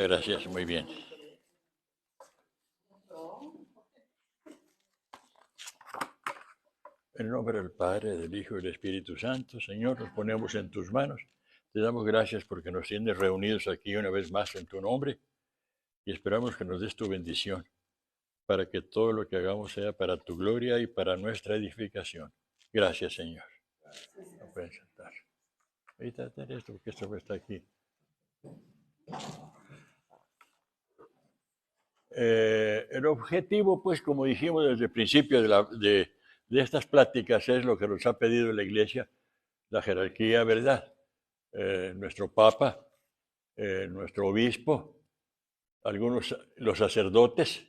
Gracias, muy bien. En nombre del Padre, del Hijo y del Espíritu Santo, Señor, nos ponemos en tus manos. Te damos gracias porque nos tienes reunidos aquí una vez más en tu nombre y esperamos que nos des tu bendición para que todo lo que hagamos sea para tu gloria y para nuestra edificación. Gracias, Señor. No pueden sentar. Ahorita ten esto porque esto está aquí. El objetivo, pues, como dijimos desde el principio de estas pláticas, es lo que nos ha pedido la Iglesia, la jerarquía, ¿verdad? Nuestro Papa, nuestro Obispo, algunos, los sacerdotes,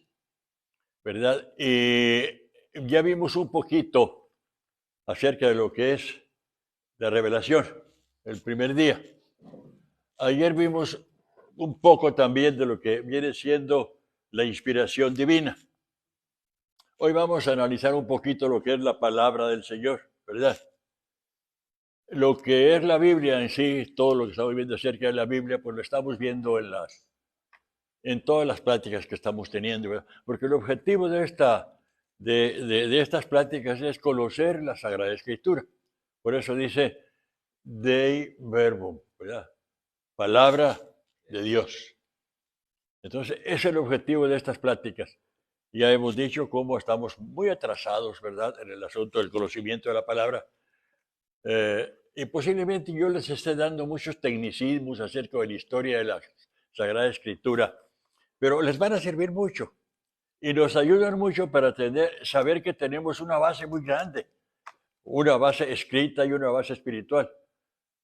¿verdad? Y ya vimos un poquito acerca de lo que es la revelación, el primer día. Ayer vimos un poco también de lo que viene siendo la inspiración divina. Hoy vamos a analizar un poquito lo que es la palabra del Señor, ¿verdad? Lo que es la Biblia en sí, todo lo que estamos viendo acerca de la Biblia, pues lo estamos viendo en todas las pláticas que estamos teniendo, ¿verdad? Porque el objetivo de estas pláticas es conocer la Sagrada Escritura. Por eso dice Dei Verbum, ¿verdad? Palabra de Dios. Entonces, ese es el objetivo de estas pláticas. Ya hemos dicho cómo estamos muy atrasados, ¿verdad?, en el asunto del conocimiento de la palabra. Y posiblemente yo les esté dando muchos tecnicismos acerca de la historia de la Sagrada Escritura, pero les van a servir mucho y nos ayudan mucho para saber que tenemos una base muy grande, una base escrita y una base espiritual.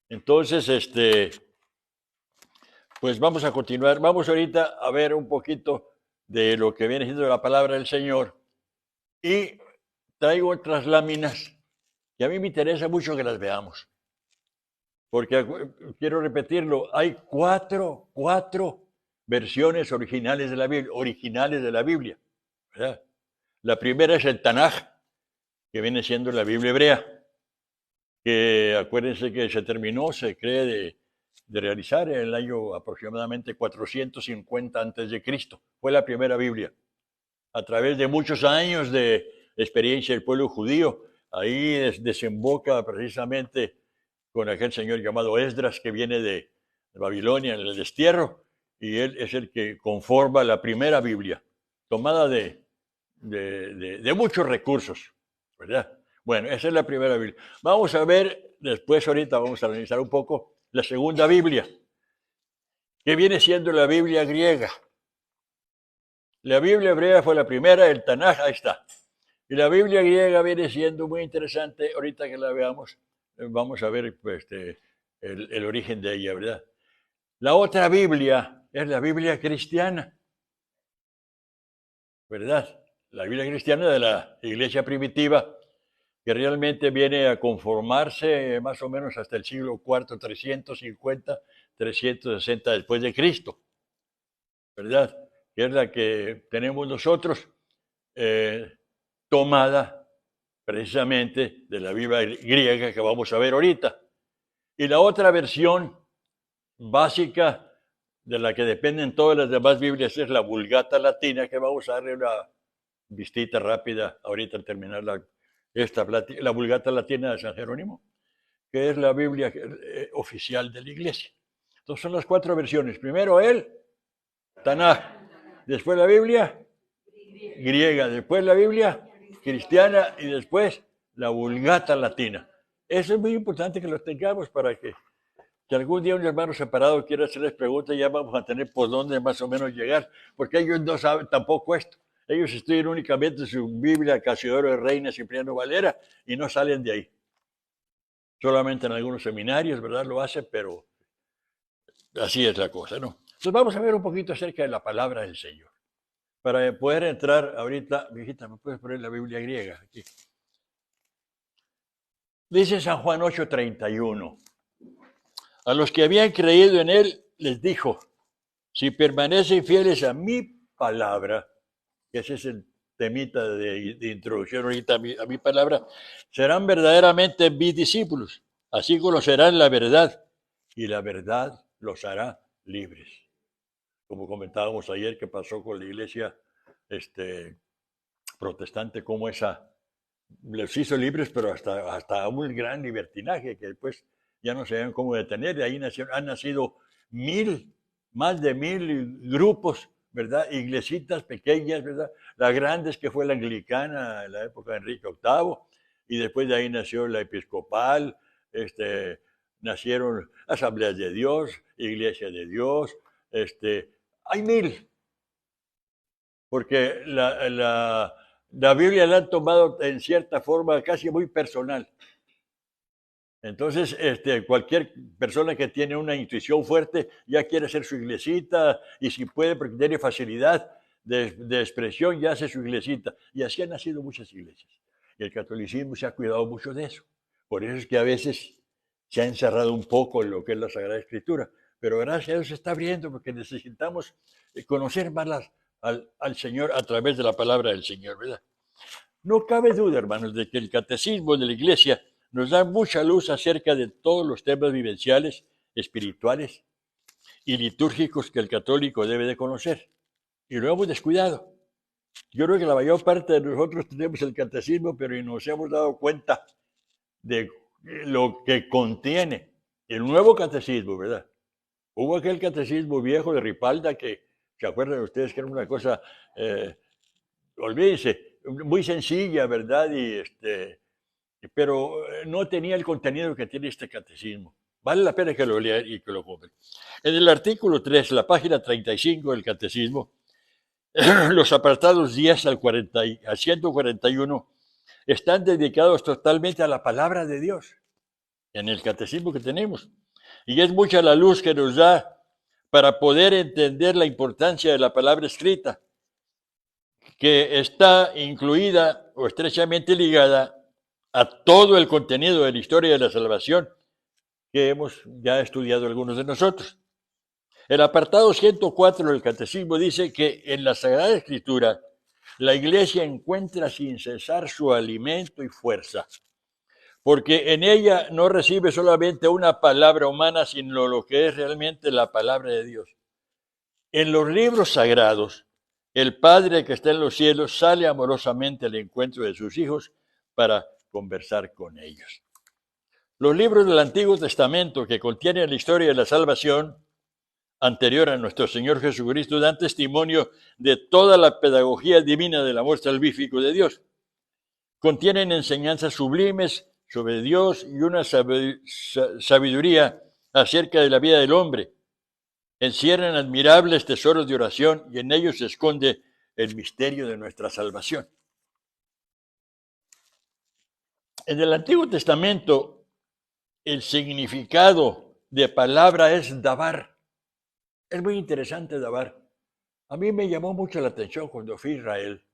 Entonces, pues vamos a continuar. Vamos ahorita a ver un poquito de lo que viene siendo la palabra del Señor. Y traigo otras láminas que a mí me interesa mucho que las veamos. Porque quiero repetirlo, hay cuatro versiones originales de la Biblia, ¿verdad? La primera es el Tanaj, que viene siendo la Biblia hebrea, que acuérdense que se cree de realizar en el año aproximadamente 450 a.C. Fue la primera Biblia. A través de muchos años de experiencia del pueblo judío, ahí desemboca precisamente con aquel señor llamado Esdras, que viene de Babilonia en el destierro, y él es el que conforma la primera Biblia, tomada de muchos recursos, ¿verdad? Bueno, esa es la primera Biblia. Vamos a ver, después ahorita vamos a analizar un poco la segunda Biblia, que viene siendo la Biblia griega. La Biblia hebrea fue la primera, el Tanaj, ahí está. Y la Biblia griega viene siendo muy interesante, ahorita que la veamos, vamos a ver pues, el origen de ella, ¿verdad? La otra Biblia es la Biblia cristiana, ¿verdad? La Biblia cristiana de la iglesia primitiva, que realmente viene a conformarse más o menos hasta el siglo IV, 350, 360 después de Cristo, ¿verdad? Que es la que tenemos nosotros, tomada precisamente de la Biblia griega que vamos a ver ahorita. Y la otra versión básica de la que dependen todas las demás Biblias es la Vulgata latina, que vamos a darle una vistita rápida ahorita al terminar esta plática, la Vulgata latina de San Jerónimo, que es la Biblia oficial de la Iglesia. Entonces son las cuatro versiones. Primero el Tanaj, después la Biblia griega, después la Biblia cristiana y después la Vulgata latina. Eso es muy importante que lo tengamos para que algún día un hermano separado quiera hacerles preguntas, ya vamos a tener por dónde más o menos llegar, porque ellos no saben tampoco esto. Ellos estudian únicamente su Biblia Casiodoro de Reina, Cipriano Valera, y no salen de ahí. Solamente en algunos seminarios, ¿verdad? Lo hacen, pero así es la cosa, ¿no? Entonces vamos a ver un poquito acerca de la palabra del Señor. Para poder entrar ahorita, viejita, ¿me puedes poner la Biblia griega aquí? Dice San Juan 8:31. A los que habían creído en él, les dijo, si permanecen fieles a mi palabra, que ese es el temita de introducción ahorita a mi palabra, serán verdaderamente mis discípulos. Así conocerán la verdad y la verdad los hará libres. como comentábamos ayer, que pasó con la iglesia protestante, como esa les hizo libres, pero hasta un gran libertinaje que después ya no sabían cómo detener. De ahí han nacido más de 1000 grupos, ¿verdad? Iglesitas pequeñas, ¿verdad? Las grandes que fue la anglicana en la época de Enrique VIII, y después de ahí nació la episcopal, nacieron asambleas de Dios, iglesias de Dios, hay 1000, porque la Biblia la han tomado en cierta forma casi muy personal. Entonces, cualquier persona que tiene una intuición fuerte ya quiere hacer su iglesita, y si puede, porque tiene facilidad de expresión, ya hace su iglesita. Y así han nacido muchas iglesias. Y el catolicismo se ha cuidado mucho de eso. Por eso es que a veces se ha encerrado un poco en lo que es la Sagrada Escritura. Pero gracias a Dios se está abriendo, porque necesitamos conocer más al Señor a través de la palabra del Señor, ¿verdad? No cabe duda, hermanos, de que el catecismo de la Iglesia nos da mucha luz acerca de todos los temas vivenciales, espirituales y litúrgicos que el católico debe de conocer. Y lo hemos descuidado. Yo creo que la mayor parte de nosotros tenemos el catecismo, pero ni nos hemos dado cuenta de lo que contiene el nuevo catecismo, ¿verdad? Hubo aquel catecismo viejo de Ripalda que, ¿se acuerdan ustedes que era una cosa, olvídense, muy sencilla, ¿verdad? Pero no tenía el contenido que tiene este catecismo. Vale la pena que lo lean y que lo compren. En el artículo 3, la página 35 del catecismo, los apartados 10 al 141 están dedicados totalmente a la palabra de Dios en el catecismo que tenemos. Y es mucha la luz que nos da para poder entender la importancia de la palabra escrita, que está incluida o estrechamente ligada a todo el contenido de la historia de la salvación que hemos ya estudiado algunos de nosotros. El apartado 104 del Catecismo dice que en la Sagrada Escritura la Iglesia encuentra sin cesar su alimento y fuerza, porque en ella no recibe solamente una palabra humana, sino lo que es realmente la palabra de Dios. En los libros sagrados, el Padre que está en los cielos sale amorosamente al encuentro de sus hijos para conversar con ellos. Los libros del Antiguo Testamento que contienen la historia de la salvación anterior a nuestro Señor Jesucristo dan testimonio de toda la pedagogía divina del amor salvífico de Dios. Contienen enseñanzas sublimes sobre Dios y una sabiduría acerca de la vida del hombre. Encierran admirables tesoros de oración y en ellos se esconde el misterio de nuestra salvación. En el Antiguo Testamento, el significado de palabra es dabar. Es muy interesante dabar. A mí me llamó mucho la atención cuando fui a Israel.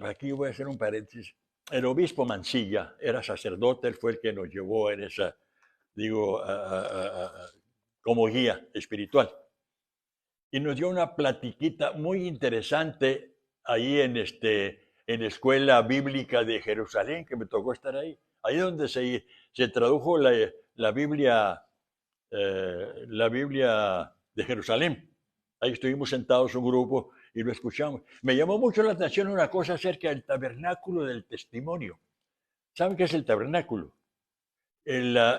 Aquí voy a hacer un paréntesis. El obispo Mansilla era sacerdote, él fue el que nos llevó en esa, como guía espiritual. Y nos dio una platiquita muy interesante ahí en la Escuela Bíblica de Jerusalén, que me tocó estar ahí. Ahí donde se tradujo la Biblia de Jerusalén. Ahí estuvimos sentados un grupo y lo escuchamos. Me llamó mucho la atención una cosa acerca del tabernáculo del testimonio. ¿Saben qué es el tabernáculo? La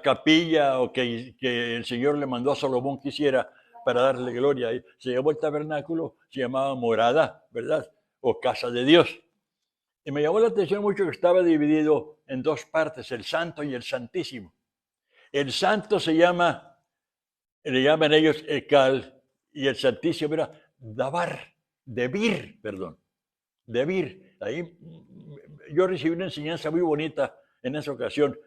capilla que el Señor le mandó a Salomón que hiciera para darle gloria. Se llamó el tabernáculo, se llamaba morada, ¿verdad? O casa de Dios. Y me llamó la atención mucho que estaba dividido en dos partes, el santo y el santísimo. El santo le llaman ellos Ekal, y el santísimo era Debir. Ahí yo recibí una enseñanza muy bonita en esa ocasión.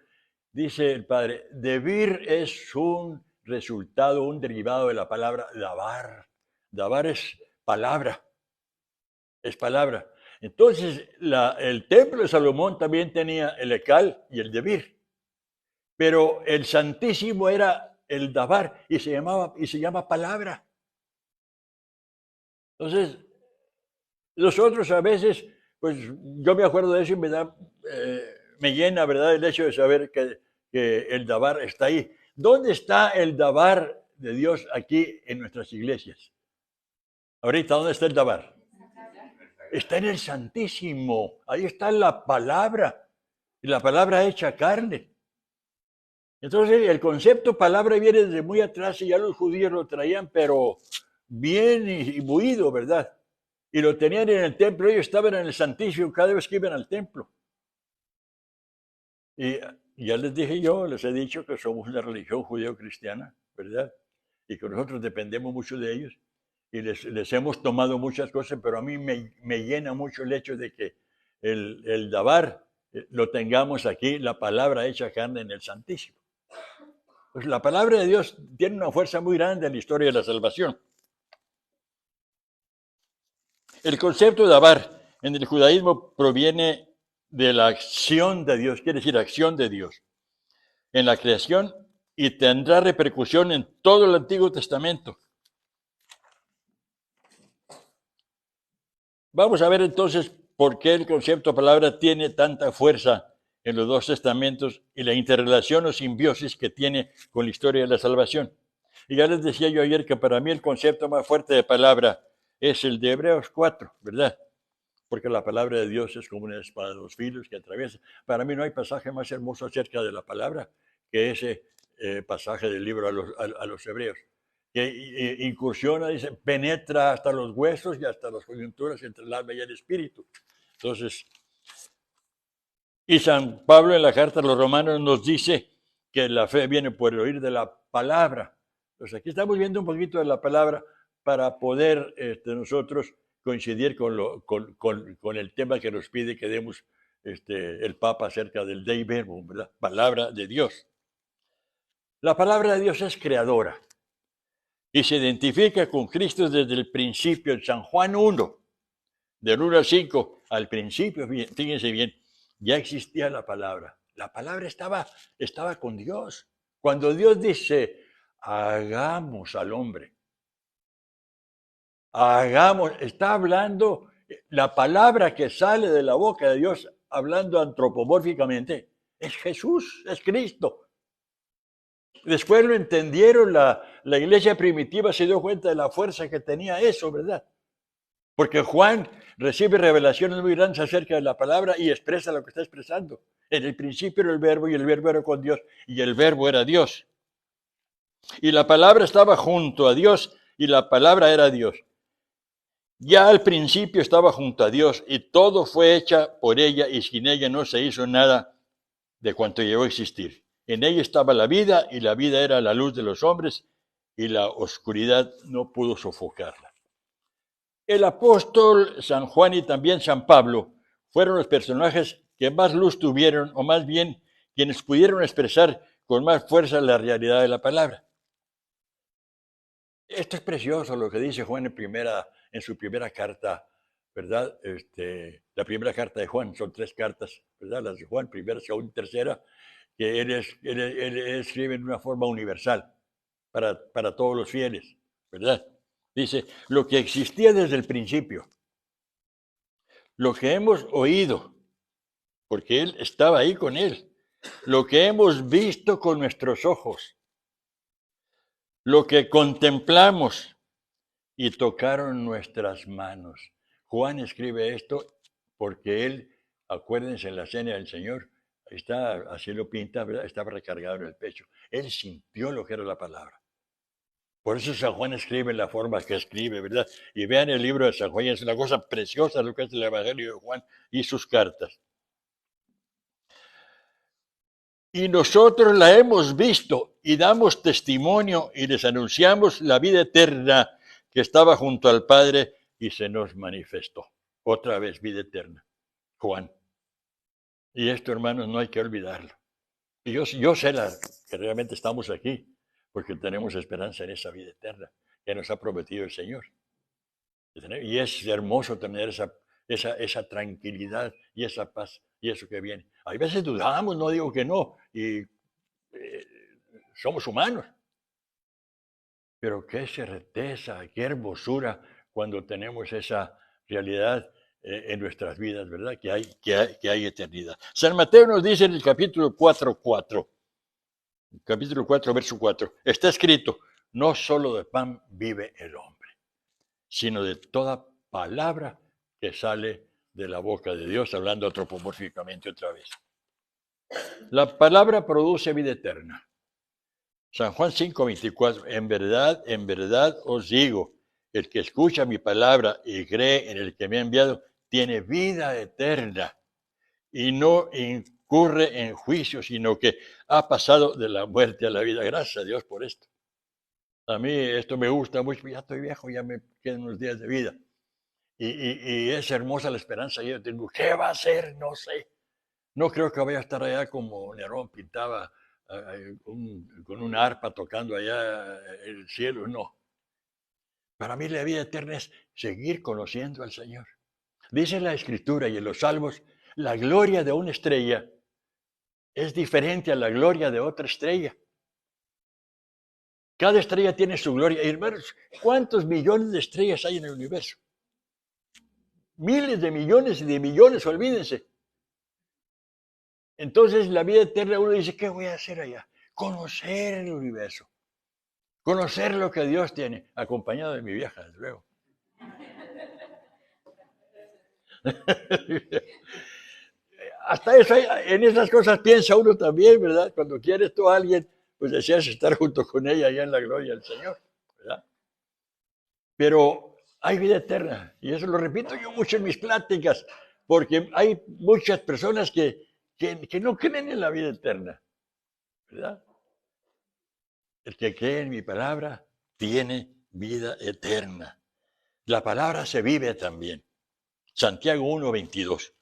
Dice el padre, Debir es un resultado, un derivado de la palabra dabar. Dabar es palabra. Entonces, el templo de Salomón también tenía el Ekal y el Debir. Pero el Santísimo era el dabar y se llama palabra. Entonces, nosotros a veces, pues yo me acuerdo de eso y me llena, ¿verdad?, el hecho de saber que el dabar está ahí. ¿Dónde está el dabar de Dios aquí en nuestras iglesias? Ahorita, ¿dónde está el dabar? Está en el Santísimo. Ahí está la palabra. Y la palabra hecha carne. Entonces, el concepto palabra viene desde muy atrás y ya los judíos lo traían, pero bien imbuido, ¿verdad? Y lo tenían en el templo. Ellos estaban en el Santísimo cada vez que iban al templo. Y ya les dije yo, les he dicho que somos una religión judeo-cristiana, ¿verdad? Y que nosotros dependemos mucho de ellos. Y les hemos tomado muchas cosas, pero a mí me llena mucho el hecho de que el dabar lo tengamos aquí, la palabra hecha carne en el Santísimo. Pues la palabra de Dios tiene una fuerza muy grande en la historia de la salvación. El concepto de dabar en el judaísmo proviene de la acción de Dios, quiere decir acción de Dios en la creación y tendrá repercusión en todo el Antiguo Testamento. Vamos a ver entonces por qué el concepto de palabra tiene tanta fuerza en los dos testamentos y la interrelación o simbiosis que tiene con la historia de la salvación. Y ya les decía yo ayer que para mí el concepto más fuerte de palabra es el de Hebreos 4, ¿verdad? Porque la palabra de Dios es como una espada de dos filos que atraviesa. Para mí no hay pasaje más hermoso acerca de la palabra que ese pasaje del libro a los Hebreos, que incursiona, dice, penetra hasta los huesos y hasta las coyunturas entre el alma y el espíritu. Entonces, y San Pablo en la carta a los romanos nos dice que la fe viene por el oír de la palabra. Entonces aquí estamos viendo un poquito de la palabra para poder nosotros coincidir con el tema que nos pide que demos el Papa acerca del Dei Verbum, ¿verdad? Palabra de Dios. La palabra de Dios es creadora y se identifica con Cristo desde el principio. En San Juan 1, del 1 al 5, al principio, fíjense bien, ya existía la palabra. La palabra estaba con Dios. Cuando Dios dice, hagamos al hombre, está hablando, la palabra que sale de la boca de Dios, hablando antropomórficamente, es Jesús, es Cristo. Después lo entendieron, la iglesia primitiva se dio cuenta de la fuerza que tenía eso, ¿verdad? Porque Juan recibe revelaciones muy grandes acerca de la palabra y expresa lo que está expresando. En el principio era el verbo y el verbo era con Dios y el verbo era Dios. Y la palabra estaba junto a Dios y la palabra era Dios. Ya al principio estaba junto a Dios y todo fue hecha por ella y sin ella no se hizo nada de cuanto llegó a existir. En ella estaba la vida y la vida era la luz de los hombres y la oscuridad no pudo sofocarla. El apóstol San Juan y también San Pablo fueron los personajes que más luz tuvieron, o más bien quienes pudieron expresar con más fuerza la realidad de la palabra. Esto es precioso lo que dice Juan en su primera carta, ¿verdad? La primera carta de Juan, son 3 cartas, ¿verdad? Las de Juan, primera, segunda y tercera, que él escribe en una forma universal para todos los fieles, ¿verdad? Dice, lo que existía desde el principio, lo que hemos oído, porque Él estaba ahí con Él, lo que hemos visto con nuestros ojos, lo que contemplamos y tocaron nuestras manos. Juan escribe esto porque él, acuérdense en la cena del Señor, así lo pinta, ¿verdad? Estaba recargado en el pecho. Él sintió lo que era la palabra. Por eso San Juan escribe en la forma que escribe, ¿verdad? Y vean el libro de San Juan, es una cosa preciosa lo que es el Evangelio de Juan y sus cartas. Y nosotros la hemos visto y damos testimonio y les anunciamos la vida eterna que estaba junto al Padre y se nos manifestó. Otra vez vida eterna, Juan. Y esto, hermanos, no hay que olvidarlo. Y yo sé que realmente estamos aquí porque tenemos esperanza en esa vida eterna que nos ha prometido el Señor. Y es hermoso tener esa tranquilidad y esa paz y eso que viene. Hay veces dudamos, no digo que no, y somos humanos. Pero qué certeza, qué hermosura cuando tenemos esa realidad en nuestras vidas, ¿verdad? Que hay eternidad. San Mateo nos dice en el capítulo 4:4, capítulo 4, verso 4. Está escrito, no solo de pan vive el hombre, sino de toda palabra que sale de la boca de Dios, hablando antropomórficamente otra vez. La palabra produce vida eterna. San Juan 5:24, en verdad os digo, el que escucha mi palabra y cree en el que me ha enviado, tiene vida eterna y no incurre en juicio, sino que ha pasado de la muerte a la vida. Gracias a Dios por esto. A mí esto me gusta mucho, ya estoy viejo, ya me quedan unos días de vida. Y es hermosa la esperanza que yo tengo. ¿Qué va a ser? No sé. No creo que vaya a estar allá como Nerón pintaba con una arpa tocando allá el cielo, no. Para mí la vida eterna es seguir conociendo al Señor. Dice la Escritura y en los Salmos, la gloria de una estrella es diferente a la gloria de otra estrella. Cada estrella tiene su gloria. Y hermanos, ¿cuántos millones de estrellas hay en el universo? Miles de millones y de millones, olvídense. Entonces, la vida eterna, uno dice, ¿qué voy a hacer allá? Conocer el universo. Conocer lo que Dios tiene, acompañado de mi vieja, desde luego. Hasta eso, en esas cosas piensa uno también, ¿verdad? Cuando quieres tú a alguien, pues deseas estar junto con ella allá en la gloria del Señor, ¿verdad? Pero hay vida eterna, y eso lo repito yo mucho en mis pláticas, porque hay muchas personas que no creen en la vida eterna, ¿verdad? El que cree en mi palabra tiene vida eterna. La palabra se vive también. Santiago 1:22.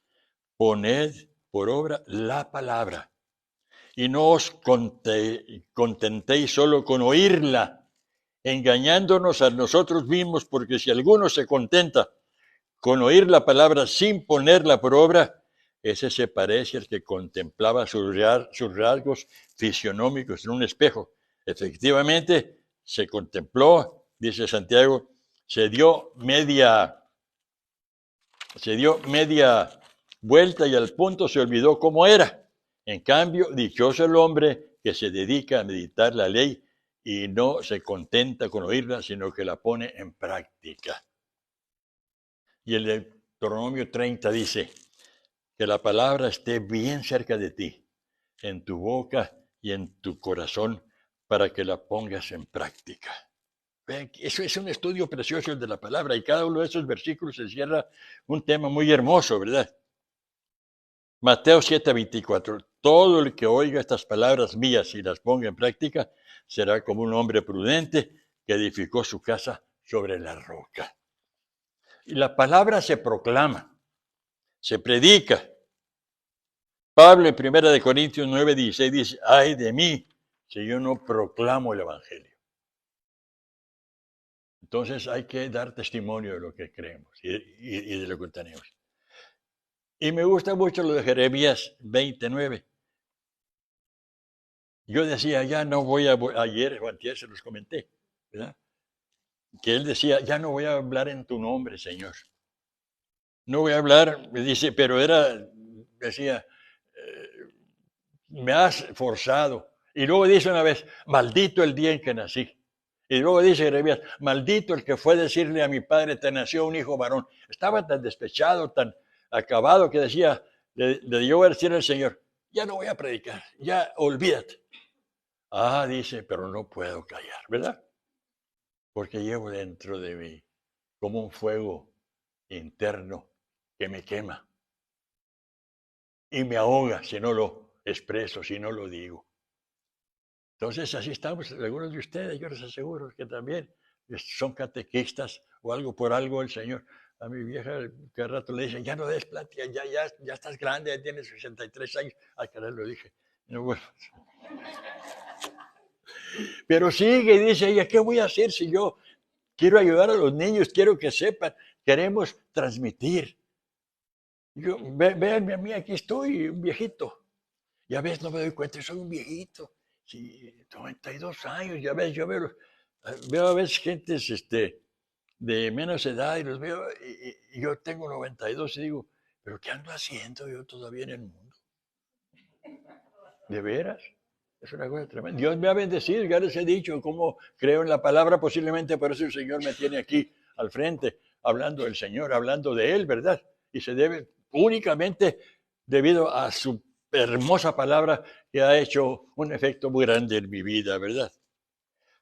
Poned por obra la palabra y no os contentéis solo con oírla, engañándonos a nosotros mismos, porque si alguno se contenta con oír la palabra sin ponerla por obra, ese se parece al que contemplaba sus rasgos fisionómicos en un espejo. Efectivamente, se contempló, dice Santiago, se dio media vuelta y al punto se olvidó cómo era. En cambio, dichoso el hombre que se dedica a meditar la ley y no se contenta con oírla, sino que la pone en práctica. Y el Deuteronomio 30 dice, que la palabra esté bien cerca de ti, en tu boca y en tu corazón, para que la pongas en práctica. Eso es un estudio precioso el de la palabra, y cada uno de esos versículos encierra un tema muy hermoso, ¿verdad? Mateo 7:24. Todo el que oiga estas palabras mías y las ponga en práctica será como un hombre prudente que edificó su casa sobre la roca. Y la palabra se proclama, se predica. Pablo en 1 Corintios 9:16 dice, ay de mí si yo no proclamo el Evangelio. Entonces hay que dar testimonio de lo que creemos y de lo que tenemos. Y me gusta mucho lo de Jeremías 29. Yo decía, ya no voy a, ayer o antier se los comenté, ¿verdad? Que él decía, ya no voy a hablar en tu nombre, Señor. No voy a hablar, me dice, pero decía, me has forzado. Y luego dice una vez, maldito el día en que nací. Y luego dice Jeremías, maldito el que fue a decirle a mi padre, te nació un hijo varón. Estaba tan despechado, tan acabado, que decía, le dio a decir al Señor, ya no voy a predicar, ya olvídate. Ah, dice, pero no puedo callar, ¿verdad? Porque llevo dentro de mí como un fuego interno que me quema y me ahoga si no lo expreso, si no lo digo. Entonces, así estamos algunos de ustedes, yo les aseguro que también son catequistas o algo por algo el Señor. A mi vieja cada rato le dicen, ya no des plática, ya estás grande, ya tienes 63 años. Ay, caray, lo dije. No, bueno. Pero sigue y dice ella, ¿qué voy a hacer si yo quiero ayudar a los niños, quiero que sepan, queremos transmitir? Yo, véanme a mí, aquí estoy, un viejito. Ya ves, no me doy cuenta, soy un viejito. Sí, 92 años, ya ves, yo veo a veces gentes de menos edad y los veo, y yo tengo 92 y digo, ¿pero qué ando haciendo yo todavía en el mundo? ¿De veras? Es una cosa tremenda. Dios me ha bendecido, ya les he dicho cómo creo en la palabra, posiblemente por eso el Señor me tiene aquí al frente, hablando del Señor, hablando de Él, ¿verdad? Y se debe únicamente debido a su hermosa palabra que ha hecho un efecto muy grande en mi vida, ¿verdad?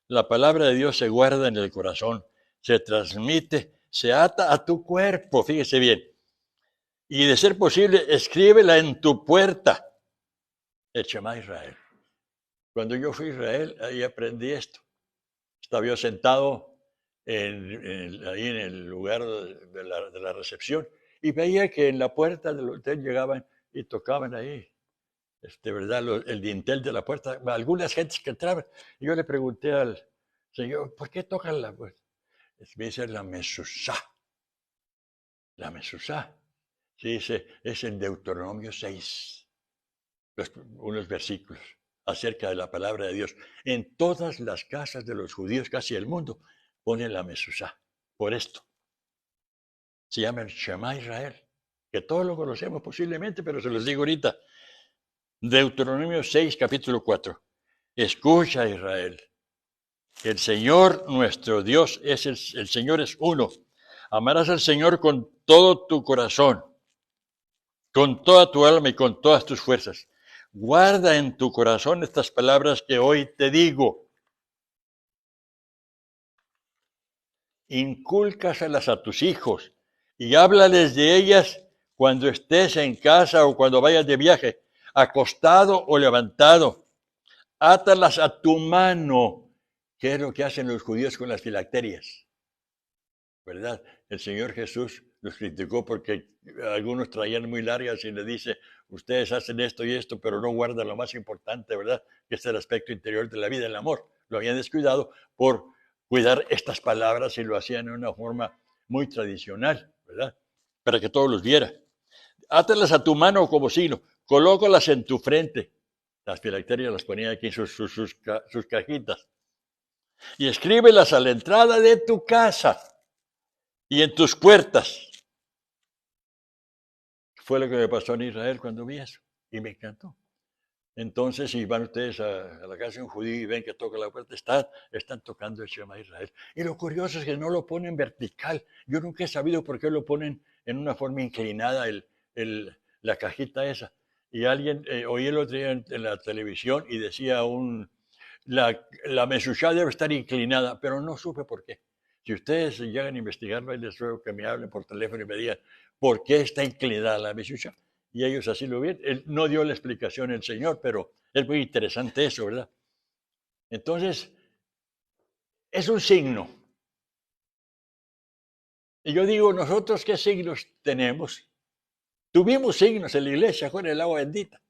La palabra de Dios se guarda en el corazón, se transmite, se ata a tu cuerpo, fíjese bien. Y de ser posible, escríbela en tu puerta. El Shema Israel. Cuando yo fui a Israel, ahí aprendí esto. Estaba yo sentado ahí en el lugar de la recepción y veía que en la puerta del hotel llegaban y tocaban ahí, ¿verdad? El dintel de la puerta, algunas gentes que entraban. Y yo le pregunté al Señor, ¿por qué tocan la puerta? Me dice la mesusá. La mesusá. Sí, dice, es en Deuteronomio 6, unos versículos acerca de la palabra de Dios. En todas las casas de los judíos, casi del mundo, ponen la mesusá. Por esto. Se llama el Shema Israel, que todos lo conocemos posiblemente, pero se los digo ahorita. Deuteronomio 6, capítulo 4. Escucha, Israel. El Señor nuestro Dios el Señor es uno. Amarás al Señor con todo tu corazón, con toda tu alma y con todas tus fuerzas. Guarda en tu corazón estas palabras que hoy te digo. Incúlcaselas a tus hijos y háblales de ellas cuando estés en casa o cuando vayas de viaje, acostado o levantado. Átalas a tu mano, que es lo que hacen los judíos con las filacterias, ¿verdad? El Señor Jesús los criticó porque algunos traían muy largas y le dice, ustedes hacen esto y esto, pero no guardan lo más importante, ¿verdad? Que es el aspecto interior de la vida, el amor. Lo habían descuidado por cuidar estas palabras y lo hacían de una forma muy tradicional, ¿verdad? Para que todos los viera. Átalas a tu mano como signo, colócalas en tu frente. Las filacterias las ponían aquí en sus cajitas. Y escríbelas a la entrada de tu casa y en tus puertas. Fue lo que me pasó en Israel cuando vi eso y me encantó. Entonces, si van ustedes a la casa de un judío y ven que toca la puerta, están tocando el Shema Israel. Y lo curioso es que no lo ponen vertical. Yo nunca he sabido por qué lo ponen en una forma inclinada la cajita esa. Y alguien, oí el otro día en la televisión y decía la mesushá debe estar inclinada, pero no supe por qué. Si ustedes llegan a investigarlo, les ruego que me hablen por teléfono y me digan por qué está inclinada la mesushá. Y ellos así lo vieron. Él no dio la explicación el Señor, pero es muy interesante eso, ¿verdad? Entonces, es un signo. Y yo digo, ¿nosotros qué signos tenemos? Tuvimos signos en la iglesia con el agua bendita.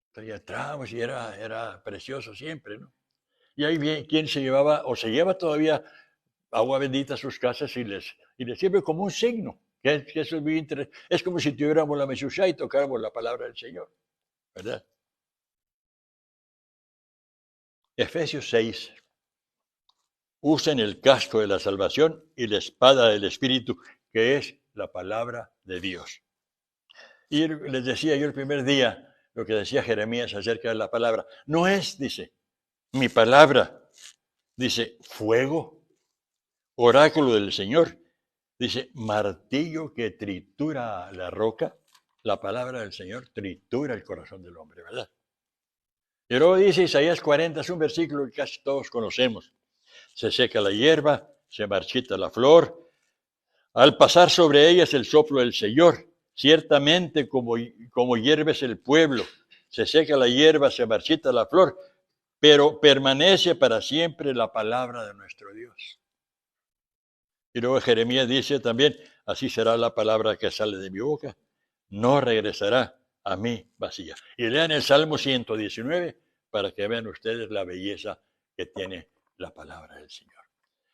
Entonces, entramos y era precioso siempre, ¿no? Y ahí bien, quien se llevaba o se lleva todavía agua bendita a sus casas y les sirve como un signo. Que eso es muy interesante. Es como si tuviéramos la Meshusha y tocáramos la palabra del Señor, ¿verdad? Efesios 6. Usen el casco de la salvación y la espada del Espíritu, que es la palabra de Dios. Y les decía yo el primer día lo que decía Jeremías acerca de la palabra. No es, dice, mi palabra, dice, fuego, oráculo del Señor. Dice, martillo que tritura la roca. La palabra del Señor tritura el corazón del hombre, ¿verdad? Y luego dice Isaías 40, es un versículo que casi todos conocemos. Se seca la hierba, se marchita la flor. Al pasar sobre ellas el soplo del Señor, ciertamente como hierves el pueblo, se seca la hierba, se marchita la flor, pero permanece para siempre la palabra de nuestro Dios. Y luego Jeremías dice también, así será la palabra que sale de mi boca, no regresará a mí vacía. Y lean el Salmo 119 para que vean ustedes la belleza que tiene la palabra del Señor.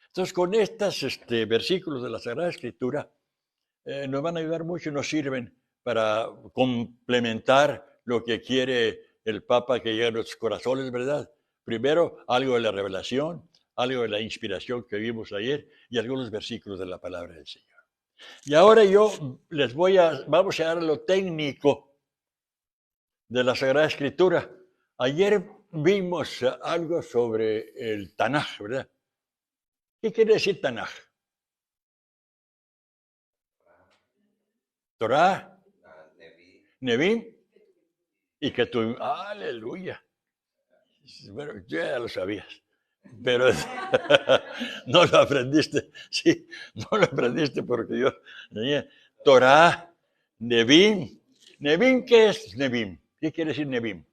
Entonces, con estos versículos de la Sagrada Escritura, nos van a ayudar mucho y nos sirven para complementar lo que quiere el Papa que llegue a nuestros corazones, ¿verdad? Primero, algo de la revelación, algo de la inspiración que vimos ayer y algunos versículos de la palabra del Señor. Y ahora vamos a dar lo técnico de la Sagrada Escritura Ayer vimos algo sobre el Tanaj, ¿verdad? ¿Qué quiere decir Tanaj? Torah, Nevim y Ketuvim. Aleluya. Bueno, ya lo sabías, pero no lo aprendiste. Sí, no lo aprendiste porque yo tenía Torah, Nevim. ¿Nevim qué es Nevim? ¿Qué quiere decir Nevim?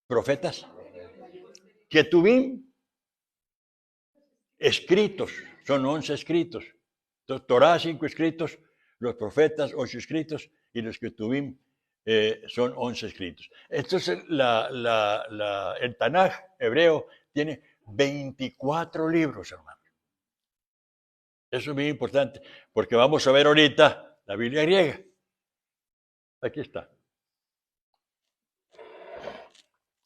Profetas. Ketuvim, escritos, son 11 escritos. Entonces, Torah, 5 escritos, los profetas, 8 escritos, y los Ketuvim son 11 escritos. Entonces, el Tanaj hebreo tiene 24 libros, hermano. Eso es muy importante, porque vamos a ver ahorita la Biblia griega. Aquí está.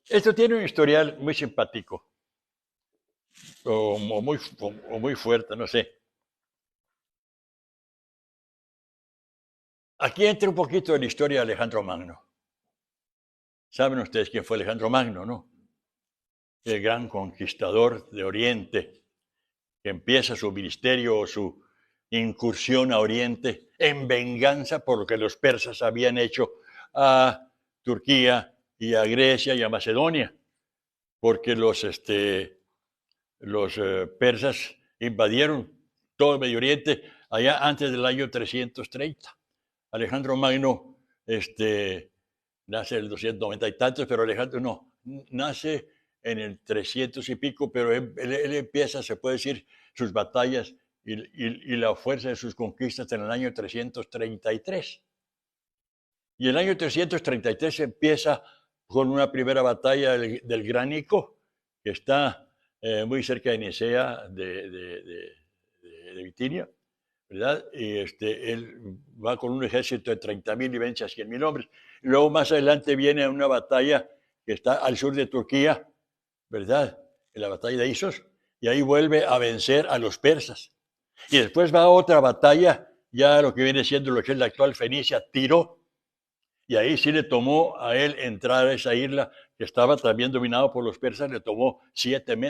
Esto tiene un historial muy simpático, o muy fuerte, no sé. Aquí entra un poquito de la historia de Alejandro Magno. Saben ustedes quién fue Alejandro Magno, ¿no? El gran conquistador de Oriente, que empieza su ministerio o su incursión a Oriente en venganza por lo que los persas habían hecho a Turquía y a Grecia y a Macedonia, porque los persas invadieron todo el Medio Oriente allá antes del año 330. Alejandro Magno nace en el 290 y tantos, pero Alejandro no, nace en el 300 y pico, pero él empieza, se puede decir, sus batallas y la fuerza de sus conquistas en el año 333. Y el año 333 empieza con una primera batalla del Gránico, que está muy cerca de Nicea, de Bitinia, ¿verdad? Y él va con un ejército de 30.000 y vence a 100.000 hombres. Y luego más adelante viene una batalla que está al sur de Turquía, ¿verdad? En la batalla de Isos, y ahí vuelve a vencer a los persas. Y después va a otra batalla, ya lo que viene siendo lo que es la actual Fenicia, Tiro, y ahí sí le tomó a él entrar a esa isla que estaba también dominada por los persas, le tomó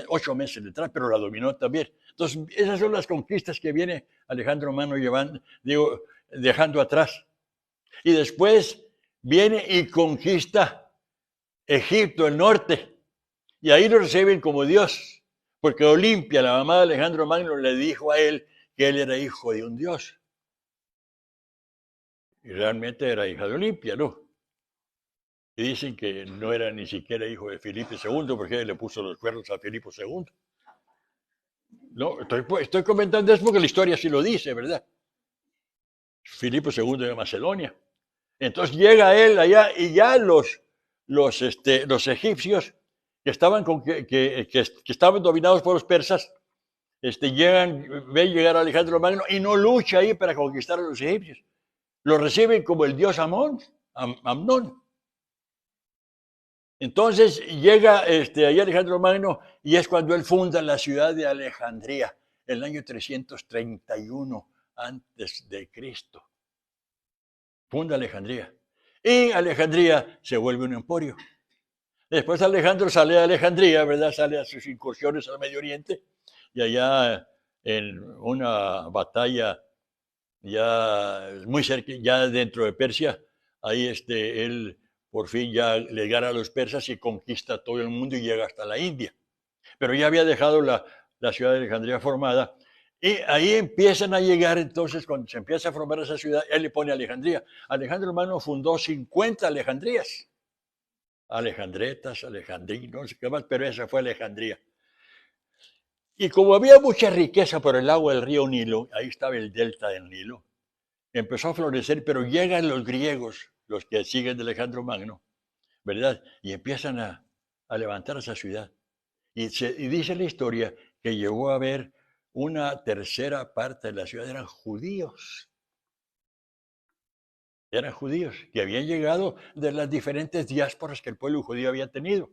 8 meses de entrar, pero la dominó también. Entonces, esas son las conquistas que viene Alejandro Magno dejando atrás. Y después viene y conquista Egipto, el norte, y ahí lo reciben como Dios, porque Olimpia, la mamá de Alejandro Magno, le dijo a él que él era hijo de un dios. Y realmente era hija de Olimpia, ¿no? Y dicen que no era ni siquiera hijo de Filipe II, porque él le puso los cuernos a Filipo II. No, estoy comentando eso porque la historia sí lo dice, ¿verdad? Filipo II de Macedonia. Entonces llega él allá y ya los egipcios que estaban dominados por los persas, ven llegar a Alejandro Magno y no lucha ahí para conquistar a los egipcios. Lo reciben como el dios Amnón. Entonces llega ahí Alejandro Magno y es cuando él funda la ciudad de Alejandría, en el año 331 antes de Cristo. Funda Alejandría. Y Alejandría se vuelve un emporio. Después Alejandro sale de Alejandría, ¿verdad? Sale a sus incursiones al Medio Oriente y allá en una batalla ya muy cerca, ya dentro de Persia, ahí él por fin ya le gana a los persas y conquista todo el mundo y llega hasta la India. Pero ya había dejado la ciudad de Alejandría formada y ahí empiezan a llegar entonces, cuando se empieza a formar esa ciudad, él le pone Alejandría. Alejandro Magno fundó 50 Alejandrías. Alejandretas, alejandrinos, no sé qué más, pero esa fue Alejandría. Y como había mucha riqueza por el agua del río Nilo, ahí estaba el delta del Nilo, empezó a florecer, pero llegan los griegos, los que siguen de Alejandro Magno, ¿verdad? Y empiezan a levantar esa ciudad. Y dice la historia que llegó a haber una tercera parte de la ciudad, eran judíos. Eran judíos que habían llegado de las diferentes diásporas que el pueblo judío había tenido.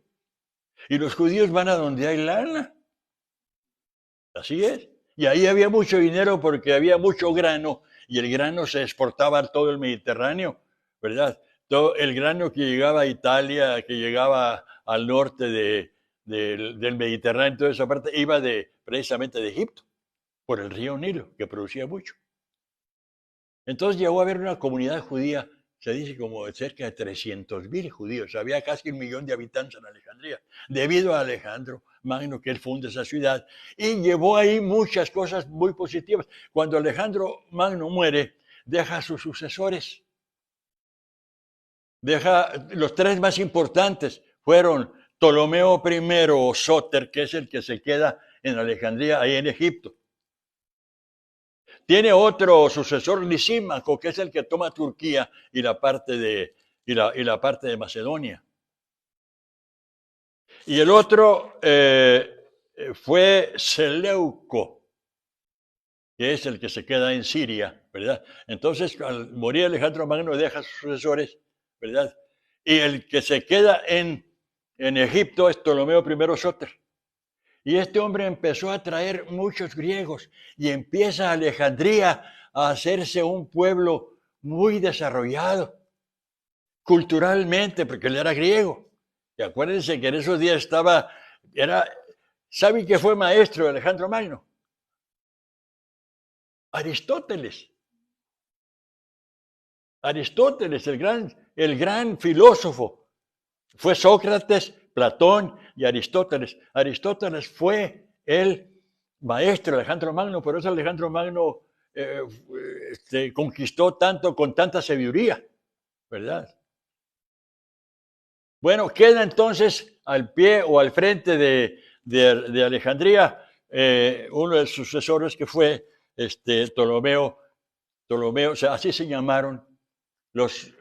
Y los judíos van a donde hay lana. Así es. Y ahí había mucho dinero porque había mucho grano y el grano se exportaba a todo el Mediterráneo, ¿verdad? todo el grano que llegaba a Italia, que llegaba al norte del Mediterráneo, toda esa parte, iba precisamente de Egipto, por el río Nilo, que producía mucho. Entonces llegó a haber una comunidad judía, se dice como de cerca de 300.000 judíos. Había casi 1 millón de habitantes en Alejandría, debido a Alejandro Magno, que él funda esa ciudad, y llevó ahí muchas cosas muy positivas. Cuando Alejandro Magno muere, deja a sus sucesores. Los 3 más importantes fueron Ptolomeo I o Sóter, que es el que se queda en Alejandría, ahí en Egipto. Tiene otro sucesor, Lisímaco, que es el que toma Turquía y la parte de Macedonia. Y el otro fue Seleuco, que es el que se queda en Siria, ¿verdad? Entonces, al morir Alejandro Magno, deja a sus sucesores, ¿verdad? Y el que se queda en Egipto es Ptolomeo I Sóter. Y este hombre empezó a traer muchos griegos y empieza Alejandría a hacerse un pueblo muy desarrollado culturalmente, porque él era griego. Y acuérdense que en esos días ¿saben qué fue maestro de Alejandro Magno? Aristóteles. Aristóteles, el gran filósofo. Fue Sócrates, Platón y Aristóteles. Aristóteles fue el maestro de Alejandro Magno, por eso Alejandro Magno conquistó tanto con tanta sabiduría, ¿verdad? Bueno, queda entonces al pie o al frente de Alejandría uno de sus sucesores que fue Ptolomeo, o sea, así se llamaron los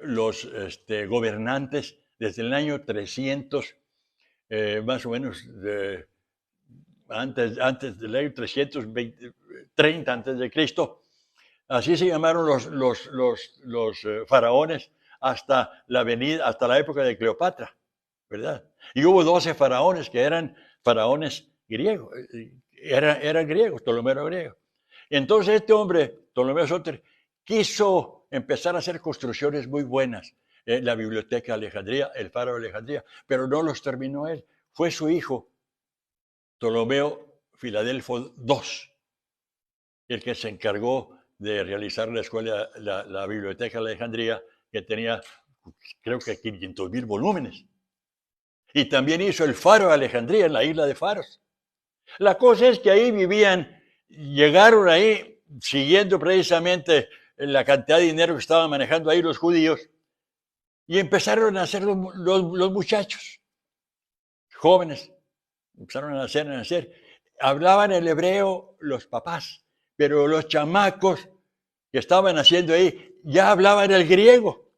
gobernantes desde el año 300, más o menos antes del año 330 antes de Cristo. Así se llamaron los faraones hasta la época de Cleopatra, ¿verdad? Y hubo 12 faraones que eran faraones griegos, eran griegos, Ptolomeo era griego. Entonces este hombre, Ptolomeo Sóter, quiso empezar a hacer construcciones muy buenas, la biblioteca de Alejandría, el faro de Alejandría, pero no los terminó él, fue su hijo, Ptolomeo Filadelfo II, el que se encargó de realizar la escuela, la biblioteca de Alejandría, que tenía, creo que 500.000 volúmenes. Y también hizo el faro de Alejandría en la isla de Faros. La cosa es que ahí llegaron ahí siguiendo precisamente la cantidad de dinero que estaban manejando ahí los judíos, y empezaron a nacer los muchachos, jóvenes, empezaron a nacer. Hablaban el hebreo los papás, pero los chamacos que estaban naciendo ahí ya hablaban el griego,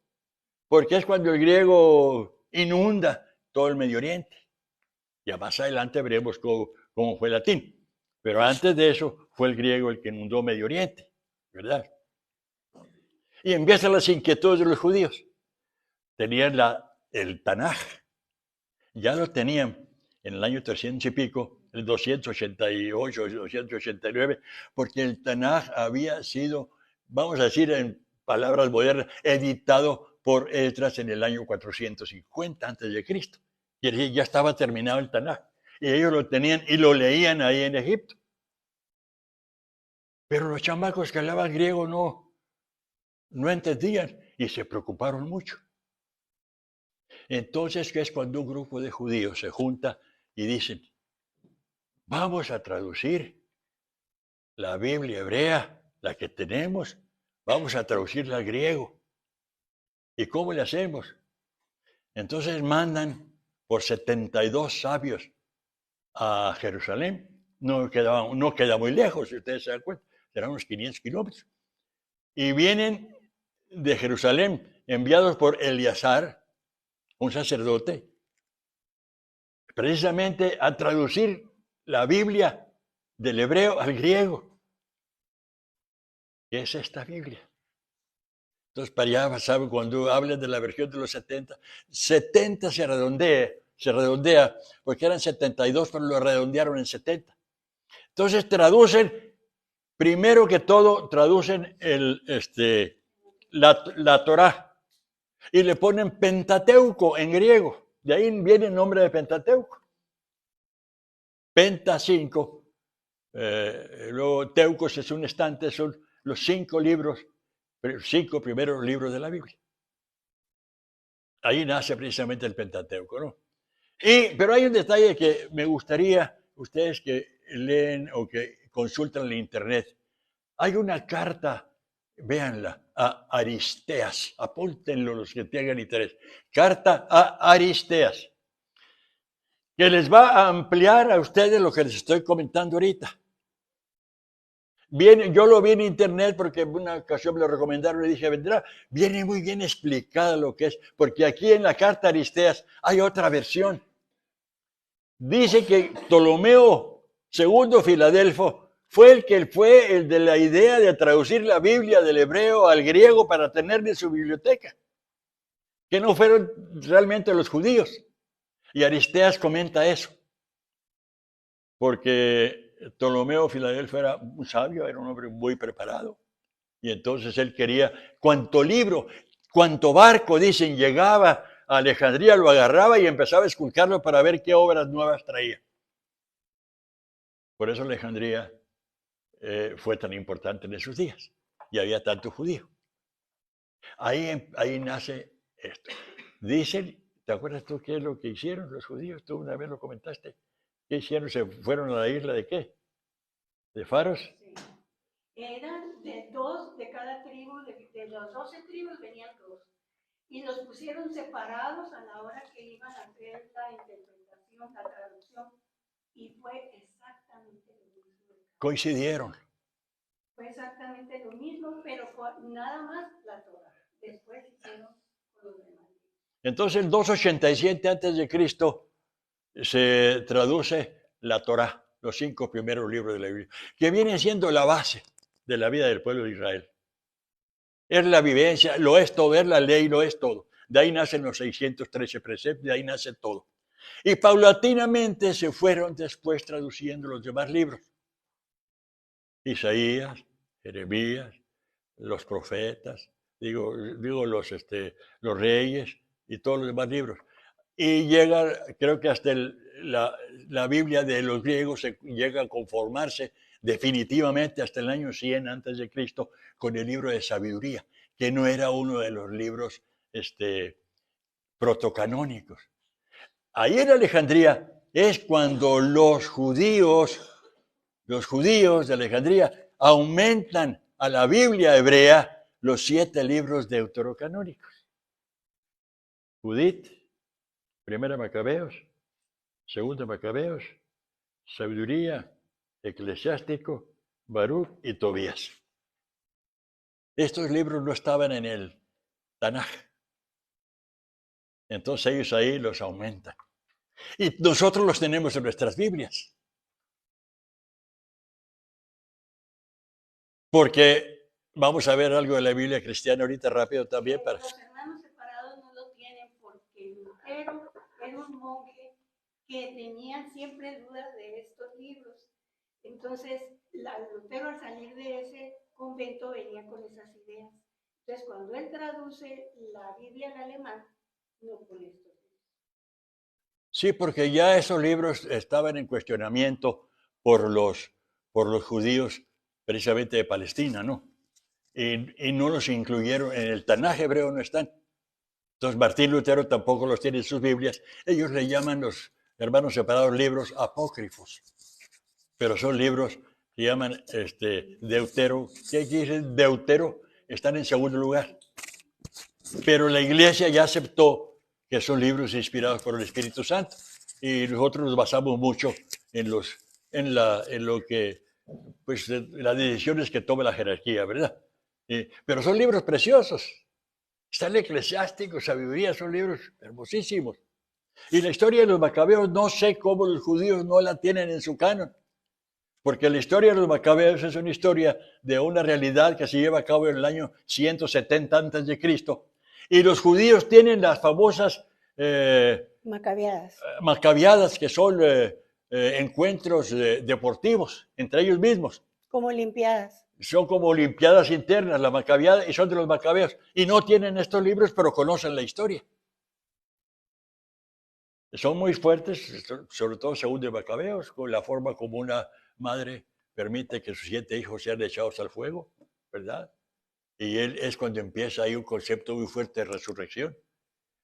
porque es cuando el griego inunda todo el Medio Oriente. Ya más adelante veremos cómo fue el latín. Pero antes de eso fue el griego el que inundó Medio Oriente, ¿verdad? Y empiezan las inquietudes de los judíos. Tenían el Tanaj. Ya lo tenían en el año 300 y pico, el 288, 289, porque el Tanaj había sido, vamos a decir en palabras modernas, editado por Esdras en el año 450 a.C. Quiere decir, ya estaba terminado el Tanaj. Y ellos lo tenían y lo leían ahí en Egipto. Pero los chamacos que hablaban griego no entendían y se preocuparon mucho. Entonces, ¿qué es cuando un grupo de judíos se junta y dicen, vamos a traducir la Biblia hebrea, la que tenemos, vamos a traducirla al griego? ¿Y cómo le hacemos? Entonces mandan por 72 sabios a Jerusalén. No queda muy lejos, si ustedes se dan cuenta, serán unos 500 kilómetros. Y vienen de Jerusalén enviados por Eleazar, un sacerdote, precisamente a traducir la Biblia del hebreo al griego. ¿Qué es esta Biblia? Entonces, para allá, ¿saben? Cuando hablan de la versión de los 70 se redondea, porque eran 72, pero lo redondearon en 70. Entonces, primero que todo, traducen la Torá. Y le ponen Pentateuco en griego. De ahí viene el nombre de Pentateuco. Penta 5. Luego Teucos es un estante, son los 5 libros, 5 primeros libros de la Biblia. Ahí nace precisamente el Pentateuco, ¿no? Pero hay un detalle que me gustaría, ustedes que leen o que consultan en internet, hay una carta, véanla, a Aristeas, apúntenlo los que tengan interés, carta a Aristeas, que les va a ampliar a ustedes lo que les estoy comentando ahorita. Viene, yo lo vi en internet porque en una ocasión me lo recomendaron y dije, vendrá, viene muy bien explicado lo que es, porque aquí en la carta a Aristeas hay otra versión. Dice que Ptolomeo II Filadelfo fue el de la idea de traducir la Biblia del hebreo al griego para tenerla en su biblioteca, que no fueron realmente los judíos. Y Aristeas comenta eso, porque Ptolomeo Filadelfo era un sabio, era un hombre muy preparado, y entonces él quería, cuanto libro, cuanto barco, dicen, llegaba a Alejandría, lo agarraba y empezaba a esculcarlo para ver qué obras nuevas traía. Por eso Alejandría fue tan importante en esos días, y había tanto judío. Ahí nace esto. Dicen, ¿te acuerdas tú qué es lo que hicieron los judíos? Tú una vez lo comentaste. ¿Qué hicieron? ¿Se fueron a la isla de qué? ¿De Faros? Sí. Eran de 2 de cada tribu, de los 12 tribus venían 2. Y los pusieron separados a la hora que iban a hacer la interpretación, la traducción. Y fue exactamente lo mismo. Coincidieron. Fue exactamente lo mismo, pero nada más la Torah. Después hicieron con los demás. Entonces, el 287 a.C. se traduce la Torá, los 5 primeros libros de la Biblia, que vienen siendo la base de la vida del pueblo de Israel. Es la vivencia, lo es todo, es la ley, lo es todo. De ahí nacen los 613 preceptos, de ahí nace todo. Y paulatinamente se fueron después traduciendo los demás libros. Isaías, Jeremías, los profetas, digo los reyes y todos los demás libros. Y llega, creo que hasta la Biblia de los griegos se llega a conformarse definitivamente hasta el año 100 antes de Cristo con el libro de sabiduría, que no era uno de los libros protocanónicos. Ahí en Alejandría es cuando los judíos de Alejandría aumentan a la Biblia hebrea los 7 libros deuterocanónicos. Judith, Primera Macabeos, Segunda Macabeos, Sabiduría, Eclesiástico, Baruch y Tobías. Estos libros no estaban en el Tanaj. Entonces ellos ahí los aumentan. Y nosotros los tenemos en nuestras Biblias. Porque vamos a ver algo de la Biblia cristiana ahorita rápido también. Los hermanos separados no lo tienen porque Lutero era un monje que tenía siempre dudas de estos libros. Entonces, Lutero al salir de ese convento venía con esas ideas. Entonces, cuando él traduce la Biblia en alemán, no pone estos libros. Sí, porque ya esos libros estaban en cuestionamiento por los judíos precisamente de Palestina, ¿no? Y no los incluyeron, en el Tanaj hebreo no están. Entonces Martín Lutero tampoco los tiene en sus Biblias. Ellos le llaman, los hermanos separados, libros apócrifos. Pero son libros que llaman Deutero. ¿Qué quiere decir Deutero? Están en segundo lugar. Pero la iglesia ya aceptó que son libros inspirados por el Espíritu Santo. Y nosotros nos basamos mucho en lo que, pues, las decisiones que toma la jerarquía, ¿verdad? Pero son libros preciosos. Está el Eclesiástico, Sabiduría, son libros hermosísimos. Y la historia de los macabeos, no sé cómo los judíos no la tienen en su canon. Porque la historia de los macabeos es una historia de una realidad que se lleva a cabo en el año 170 a.C. Y los judíos tienen las famosas macabeadas, que son encuentros deportivos entre ellos mismos. Como olimpiadas. son como olimpiadas internas, la macabeada, y son de los macabeos. Y no tienen estos libros, pero conocen la historia. Son muy fuertes, sobre todo según de Macabeos, con la forma como una madre permite que sus 7 hijos sean echados al fuego, ¿verdad? Y él es cuando empieza ahí un concepto muy fuerte de resurrección.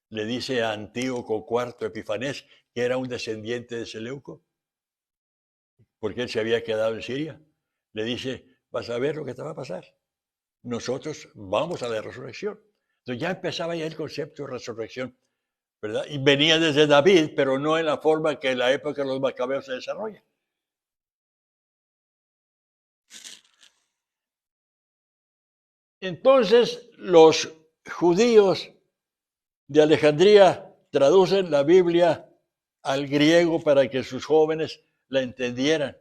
Le dice a Antíoco IV Epifanés, que era un descendiente de Seleuco, porque él se había quedado en Siria. Le dice, vas a ver lo que te va a pasar. Nosotros vamos a la resurrección. Entonces ya empezaba ya el concepto de resurrección, ¿verdad? Y venía desde David, pero no en la forma que en la época de los macabeos se desarrolla. Entonces, los judíos de Alejandría traducen la Biblia al griego para que sus jóvenes la entendieran.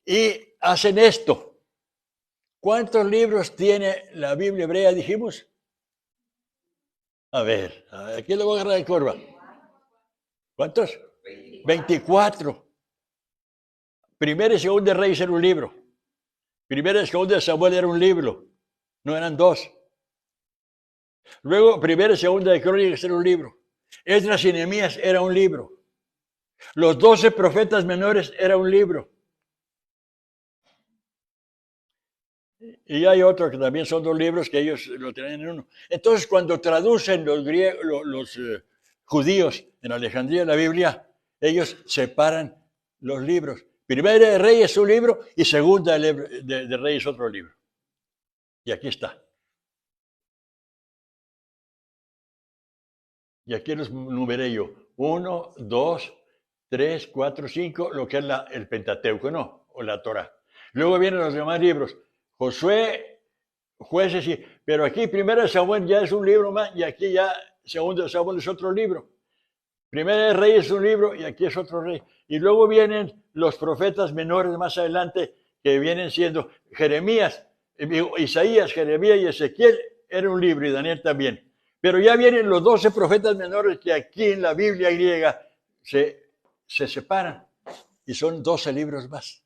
Y hacen esto. ¿Cuántos libros tiene la Biblia hebrea, dijimos? A ver, aquí lo voy a agarrar en curva. ¿Cuántos? 24. Primera y Segunda de Reyes era un libro. Primera y Segunda de Samuel era un libro. No eran 2. Luego, Primera y Segunda de Crónicas era un libro. Esdras y Nehemías era un libro. Los 12 profetas menores era un libro. Y hay otros que también son 2 libros que ellos lo tienen en uno. Entonces, cuando traducen los judíos en Alejandría la Biblia, ellos separan los libros. Primera de Reyes es un libro y Segunda de Reyes otro libro. Y aquí está. Y aquí los numeré yo. 1, 2, 3, 4, 5, lo que es el Pentateuco, ¿no? O la Torá. Luego vienen los demás libros. Josué, Jueces, sí. Pero aquí Primera de Samuel ya es un libro más y aquí ya Segunda de Samuel es otro libro. Primera de Reyes es un libro y aquí es otro rey. Y luego vienen los profetas menores más adelante que vienen siendo Jeremías, Isaías, Jeremías y Ezequiel era un libro y Daniel también. Pero ya vienen los 12 profetas menores que aquí en la Biblia griega se separan y son 12 libros más.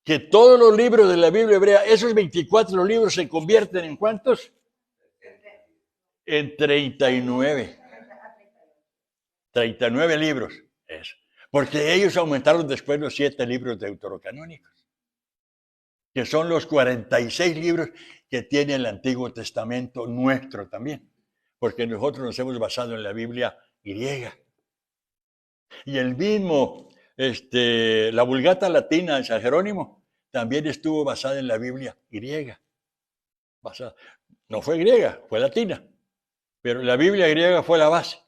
Que todos los libros de la Biblia hebrea, esos 24 libros se convierten en ¿cuántos? En 39. 39 libros. Eso. Porque ellos aumentaron después los 7 libros deuterocanónicos, que son los 46 libros que tiene el Antiguo Testamento nuestro también, porque nosotros nos hemos basado en la Biblia griega. Y el mismo, la Vulgata Latina de San Jerónimo también estuvo basada en la Biblia griega. No fue griega, fue latina, pero la Biblia griega fue la base.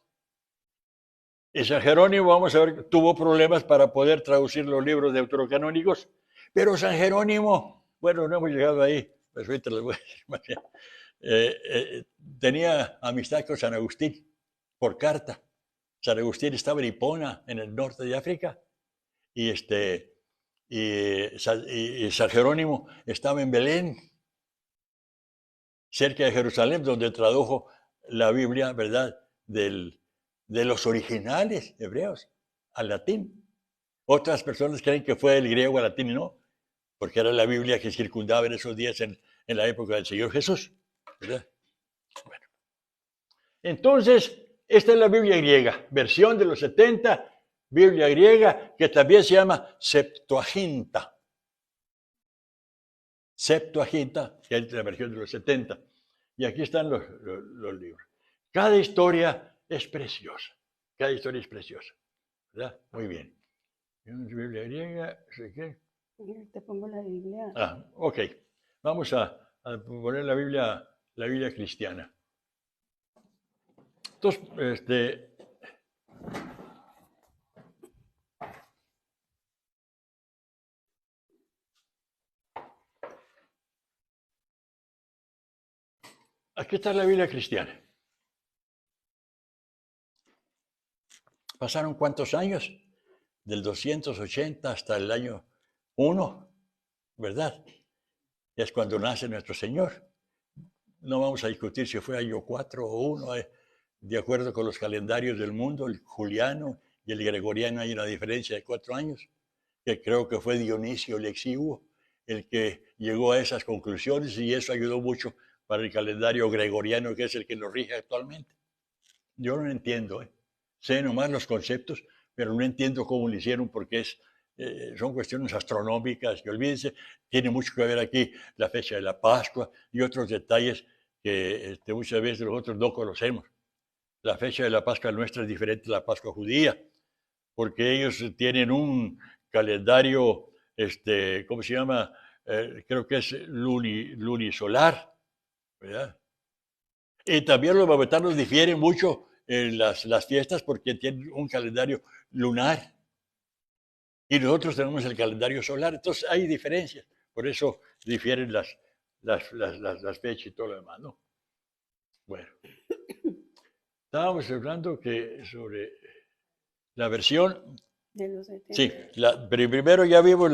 Y San Jerónimo, vamos a ver, tuvo problemas para poder traducir los libros deuterocanónicos, pero San Jerónimo, bueno, no hemos llegado ahí, pues ahorita les voy a decir más bien. Tenía amistad con San Agustín por carta. San Agustín estaba en Hipona, en el norte de África, y San Jerónimo estaba en Belén, cerca de Jerusalén, donde tradujo la Biblia, ¿verdad?, de los originales hebreos al latín. Otras personas creen que fue del griego al latín y no, porque era la Biblia que circundaba en esos días en la época del Señor Jesús, ¿verdad? Bueno. Entonces, esta es la Biblia griega, versión de los 70, Biblia griega, que también se llama Septuaginta. Septuaginta, que es la versión de los 70. Y aquí están los libros. Cada historia es preciosa. Cada historia es preciosa. ¿Verdad? Muy bien. Biblia griega, ¿qué? Te pongo la Biblia. Ok. Vamos a poner la Biblia cristiana. Entonces, aquí está la Biblia cristiana. ¿Pasaron cuántos años? Del 280 hasta el año 1, ¿verdad? Es cuando nace nuestro Señor. No vamos a discutir si fue año 4 o 1, de acuerdo con los calendarios del mundo, el juliano y el gregoriano hay una diferencia de 4 años, que creo que fue Dionisio el Exiguo el que llegó a esas conclusiones, y eso ayudó mucho para el calendario gregoriano, que es el que nos rige actualmente. Yo no entiendo, sé nomás los conceptos, pero no entiendo cómo lo hicieron, porque son cuestiones astronómicas, que olvídense, tiene mucho que ver aquí la fecha de la Pascua y otros detalles que muchas veces nosotros no conocemos. La fecha de la Pascua nuestra es diferente a la Pascua judía, porque ellos tienen un calendario, ¿cómo se llama? Creo que es lunisolar, ¿verdad? Y también los maometanos difieren mucho en las fiestas porque tienen un calendario lunar y nosotros tenemos el calendario solar. Entonces hay diferencias, por eso difieren las fechas y todo lo demás, ¿no? Bueno, estábamos hablando sobre la versión de los 70. Sí, pero primero ya vimos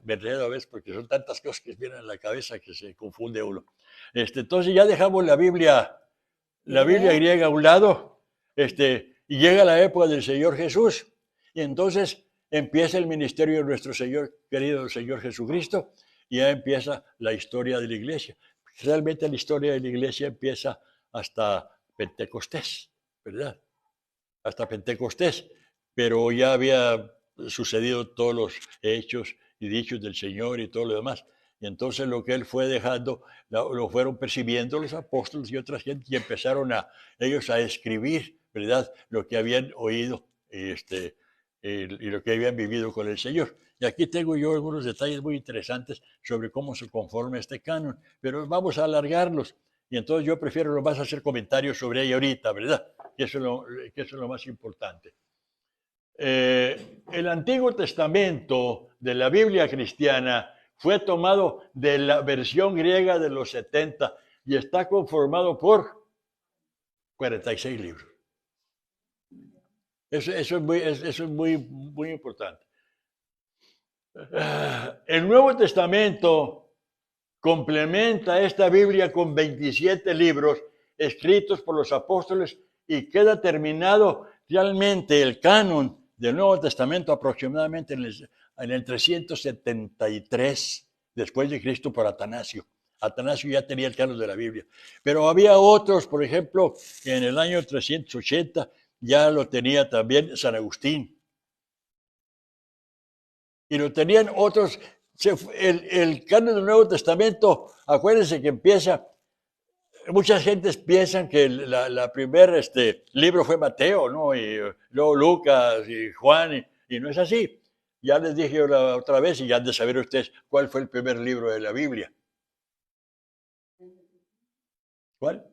me enredo a veces porque son tantas cosas que vienen a la cabeza que se confunde uno. Entonces ya dejamos la Biblia griega a un lado, y llega la época del Señor Jesús, y entonces empieza el ministerio de nuestro Señor, querido Señor Jesucristo, y ya empieza la historia de la iglesia. Realmente la historia de la iglesia empieza hasta Pentecostés, ¿verdad? Hasta Pentecostés, pero ya había sucedido todos los hechos y dichos del Señor y todo lo demás. Y entonces lo que él fue dejando, lo fueron percibiendo los apóstoles y otras gente, y empezaron ellos a escribir, ¿verdad?, lo que habían oído y lo que habían vivido con el Señor. Y aquí tengo yo algunos detalles muy interesantes sobre cómo se conforma este canon, pero vamos a alargarlos. Y entonces yo prefiero nomás hacer comentarios sobre ella ahorita, ¿verdad? Que eso es lo más importante. El Antiguo Testamento de la Biblia cristiana fue tomado de la versión griega de los 70 y está conformado por 46 libros. Eso es muy importante. El Nuevo Testamento complementa esta Biblia con 27 libros escritos por los apóstoles y queda terminado realmente el canon del Nuevo Testamento aproximadamente en el 373 después de Cristo por Atanasio. Atanasio ya tenía el canon de la Biblia, pero había otros, por ejemplo, en el año 380 ya lo tenía también San Agustín. Y lo tenían otros. El canon del Nuevo Testamento, acuérdense que empieza, muchas gentes piensan que la primer libro fue Mateo, ¿no? Y luego Lucas y Juan, y no es así. Ya les dije la otra vez, y ya han de saber ustedes cuál fue el primer libro de la Biblia. ¿Cuál?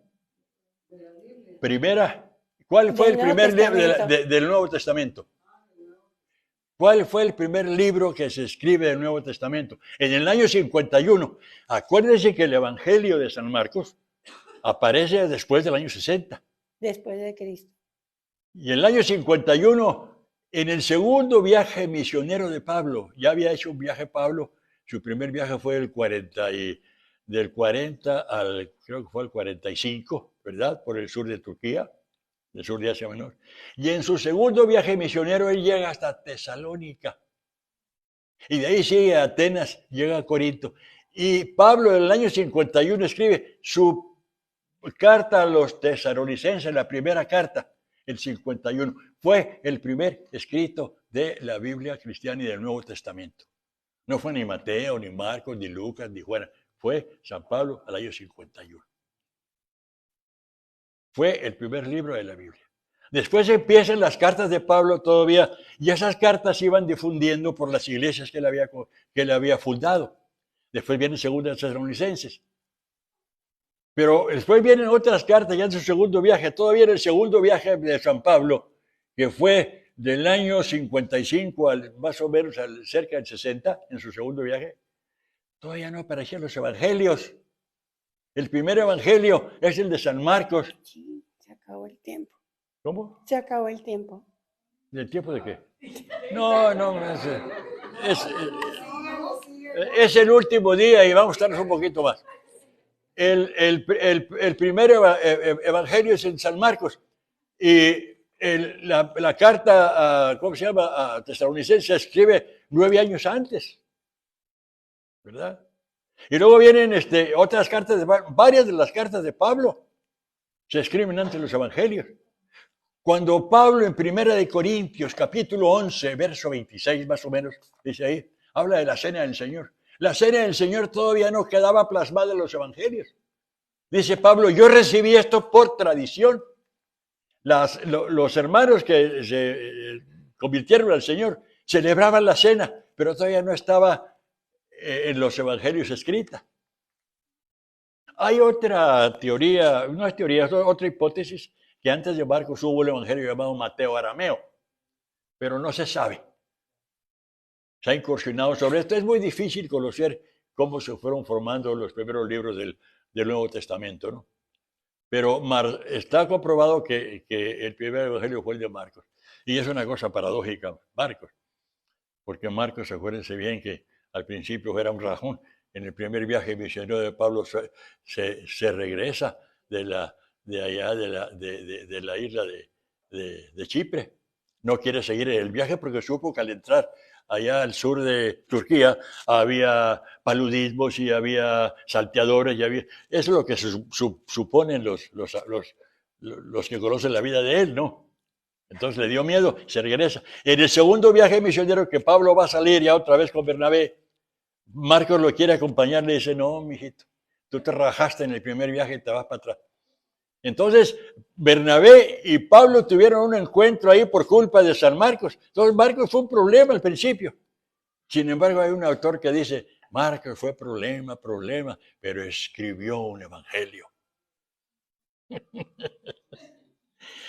¿Cuál fue el primer libro del Nuevo Testamento? ¿Cuál fue el primer libro que se escribe del Nuevo Testamento? En el año 51. Acuérdense que el Evangelio de San Marcos aparece después del año 60. Después de Cristo. Y en el año 51, en el segundo viaje misionero de Pablo, ya había hecho un viaje Pablo, su primer viaje fue del 40 al, creo que fue el 45, ¿verdad? Por el sur de Turquía, del sur de Asia Menor. Y en su segundo viaje misionero él llega hasta Tesalónica. Y de ahí sigue a Atenas, llega a Corinto. Y Pablo en el año 51 escribe su carta a los tesalonicenses, la primera carta, el 51. Fue el primer escrito de la Biblia cristiana y del Nuevo Testamento. No fue ni Mateo, ni Marcos, ni Lucas, ni Juan. Fue San Pablo al año 51. Fue el primer libro de la Biblia. Después empiezan las cartas de Pablo todavía, y esas cartas se iban difundiendo por las iglesias que él había fundado. Después vienen segundas tesalonicenses. Pero después vienen otras cartas ya en su segundo viaje. Todavía en el segundo viaje de San Pablo, que fue del año 55 más o menos cerca del 60, en su segundo viaje, todavía no aparecían los evangelios. El primer evangelio es el de San Marcos. Sí, se acabó el tiempo. ¿Cómo? Se acabó el tiempo. ¿El tiempo de qué? No, es el último día y vamos a estar un poquito más. El primer evangelio es en San Marcos, y la carta, ¿cómo se llama?, a Tesalonicenses se escribe 9 años antes, ¿verdad? Y luego vienen otras cartas, varias de las cartas de Pablo se escriben antes de los evangelios. Cuando Pablo en 1 Corintios, capítulo 11, verso 26 más o menos, dice ahí, habla de la cena del Señor. La cena del Señor todavía no quedaba plasmada en los evangelios. Dice Pablo, yo recibí esto por tradición. Los hermanos que se convirtieron al Señor celebraban la cena, pero todavía no estaba en los evangelios escrita. Hay otra teoría, no es teoría, es otra hipótesis, que antes de Marcos hubo el evangelio llamado Mateo Arameo, pero no se sabe. Se ha incursionado sobre esto. Es muy difícil conocer cómo se fueron formando los primeros libros del Nuevo Testamento, ¿no? Pero está comprobado que el primer evangelio fue el de Marcos. Y es una cosa paradójica, Marcos, porque Marcos, acuérdense bien que al principio era un rajón. En el primer viaje misionero de Pablo se regresa de la isla de Chipre. No quiere seguir el viaje porque supo que al entrar allá al sur de Turquía había paludismos y había salteadores. Eso es lo que suponen los que conocen la vida de él, ¿no? Entonces le dio miedo, se regresa. En el segundo viaje misionero que Pablo va a salir ya otra vez con Bernabé, Marcos lo quiere acompañar, le dice, no, mijito, tú te rajaste en el primer viaje y te vas para atrás. Entonces, Bernabé y Pablo tuvieron un encuentro ahí por culpa de San Marcos. Entonces, Marcos fue un problema al principio. Sin embargo, hay un autor que dice, Marcos fue problema, pero escribió un evangelio.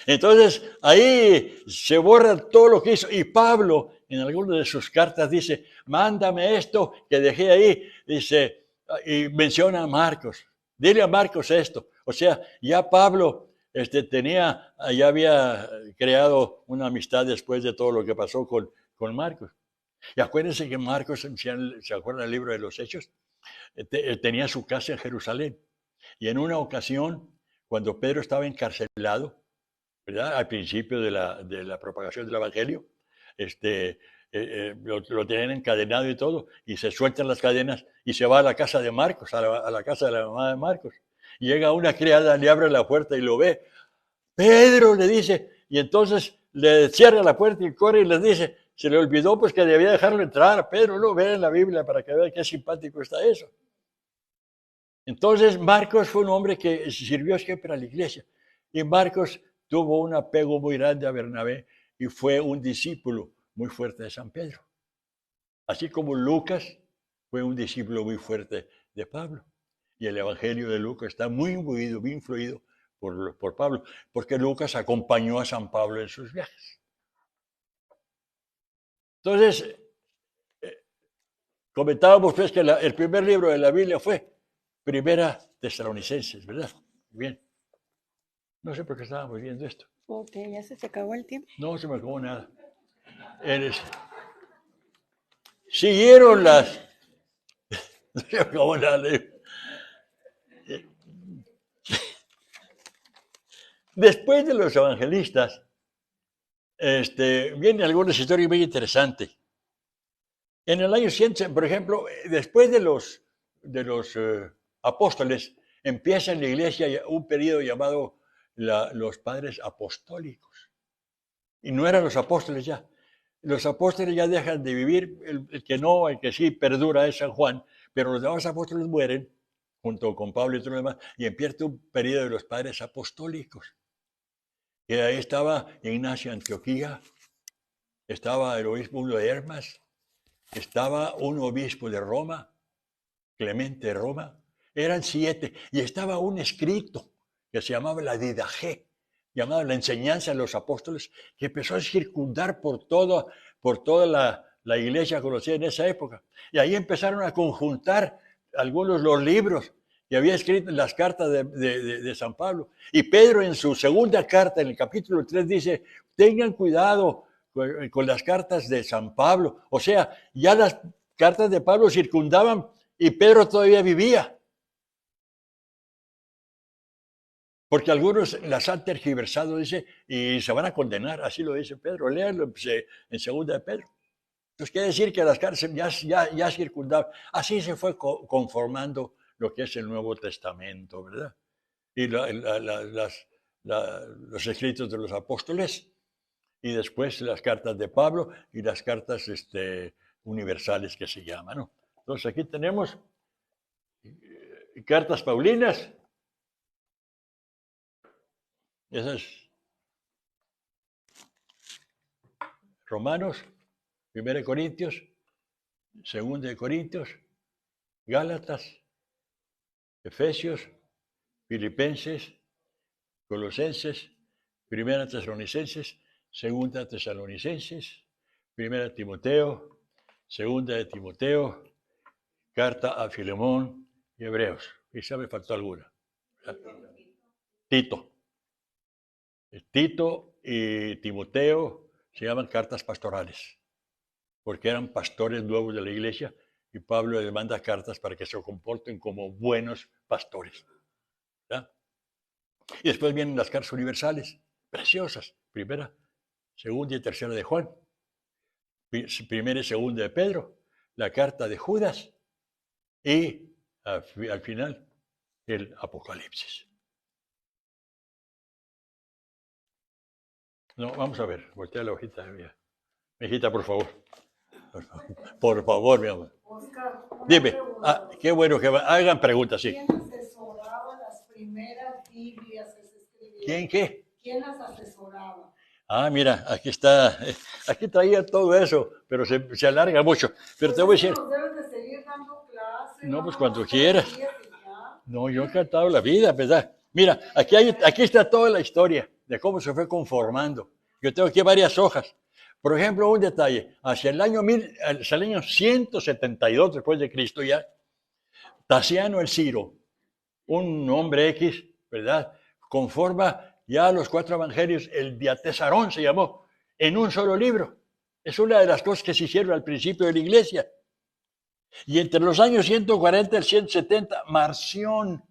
Entonces, ahí se borra todo lo que hizo. Y Pablo, en alguna de sus cartas, dice, mándame esto que dejé ahí. Dice, y menciona a Marcos. Dile a Marcos esto. O sea, ya Pablo ya había creado una amistad después de todo lo que pasó con Marcos. Y acuérdense que Marcos, ¿se acuerdan del libro de los Hechos? Tenía su casa en Jerusalén. Y en una ocasión, cuando Pedro estaba encarcelado, ¿verdad? Al principio de la propagación del Evangelio, lo tienen encadenado y todo, y se sueltan las cadenas y se va a la casa de Marcos, a la casa de la mamá de Marcos. Y llega una criada, le abre la puerta y lo ve. Pedro, le dice, y entonces le cierra la puerta y corre y les dice, se le olvidó pues que debía dejarlo entrar. Pedro, lo ve en la Biblia para que vean qué simpático está eso. Entonces Marcos fue un hombre que sirvió siempre a la iglesia. Y Marcos tuvo un apego muy grande a Bernabé y fue un discípulo muy fuerte de San Pedro. Así como Lucas fue un discípulo muy fuerte de Pablo. Y el Evangelio de Lucas está muy influido por Pablo, porque Lucas acompañó a San Pablo en sus viajes. Entonces, comentábamos pues que el primer libro de la Biblia fue Primera Tesalonicenses, ¿verdad? Bien. No sé por qué estábamos viendo esto. Ok, ya se acabó el tiempo. No se me acabó nada. Siguieron las... No se me acabó nada. Después de los evangelistas, vienen algunas historias muy interesantes. En el año 100, por ejemplo, después de los apóstoles, empieza en la iglesia un periodo llamado los padres apostólicos. Y no eran los apóstoles ya. Los apóstoles ya dejan de vivir, el que sí perdura es San Juan, pero los demás apóstoles mueren, junto con Pablo y todo lo demás, y empieza un periodo de los padres apostólicos. Y ahí estaba Ignacio de Antioquía, estaba el obispo de Hermas, estaba un obispo de Roma, Clemente de Roma, eran 7, y estaba un escrito que se llamaba la Didache, llamada la enseñanza de los apóstoles, que empezó a circundar por toda la iglesia conocida en esa época. Y ahí empezaron a conjuntar algunos los libros que había escrito en las cartas de San Pablo. Y Pedro en su segunda carta, en el capítulo 3, dice, tengan cuidado con las cartas de San Pablo. O sea, ya las cartas de Pablo circundaban y Pedro todavía vivía. Porque algunos las han tergiversado, dice, y se van a condenar, así lo dice Pedro. Léanlo en segunda de Pedro. Entonces quiere decir que las cartas ya circundaban. Así se fue conformando lo que es el Nuevo Testamento, ¿verdad? Y los escritos de los apóstoles, y después las cartas de Pablo y las cartas universales que se llaman, ¿no? Entonces aquí tenemos cartas paulinas. Esas Romanos, 1 Corintios, 2 Corintios, Gálatas, Efesios, Filipenses, Colosenses, 1 Tesalonicenses, 2 Tesalonicenses, 1 Timoteo, 2 de Timoteo, carta a Filemón y Hebreos. Quizá me faltó alguna. Tito. Tito y Timoteo se llaman cartas pastorales, porque eran pastores nuevos de la iglesia, y Pablo les manda cartas para que se comporten como buenos pastores. ¿Ya? Y después vienen las cartas universales, preciosas. Primera, segunda y tercera de Juan. Primera y segunda de Pedro. La carta de Judas. Y al final, el Apocalipsis. No, vamos a ver. Voltea la hojita mía. Mijita, por favor. Por favor, mi amor. Oscar, dime. Qué bueno que hagan preguntas, sí. ¿Quién asesoraba las primeras Biblias que se escribieron? ¿Quién qué? ¿Quién las asesoraba? Mira, aquí está. Aquí traía todo eso, pero se alarga mucho. Pero te voy a decir. Nos debes de seguir dando clases. No, pues cuando quieras. No, yo he encantado la vida, ¿verdad? Mira, aquí está toda la historia de cómo se fue conformando. Yo tengo aquí varias hojas. Por ejemplo, un detalle. Hacia el año 172 después de Cristo ya, Tasiano el Ciro, un hombre X, ¿verdad? Conforma ya los 4 evangelios, el Diatesarón se llamó, en un solo libro. Es una de las cosas que se hicieron al principio de la iglesia. Y entre los años 140 y 170, Marción,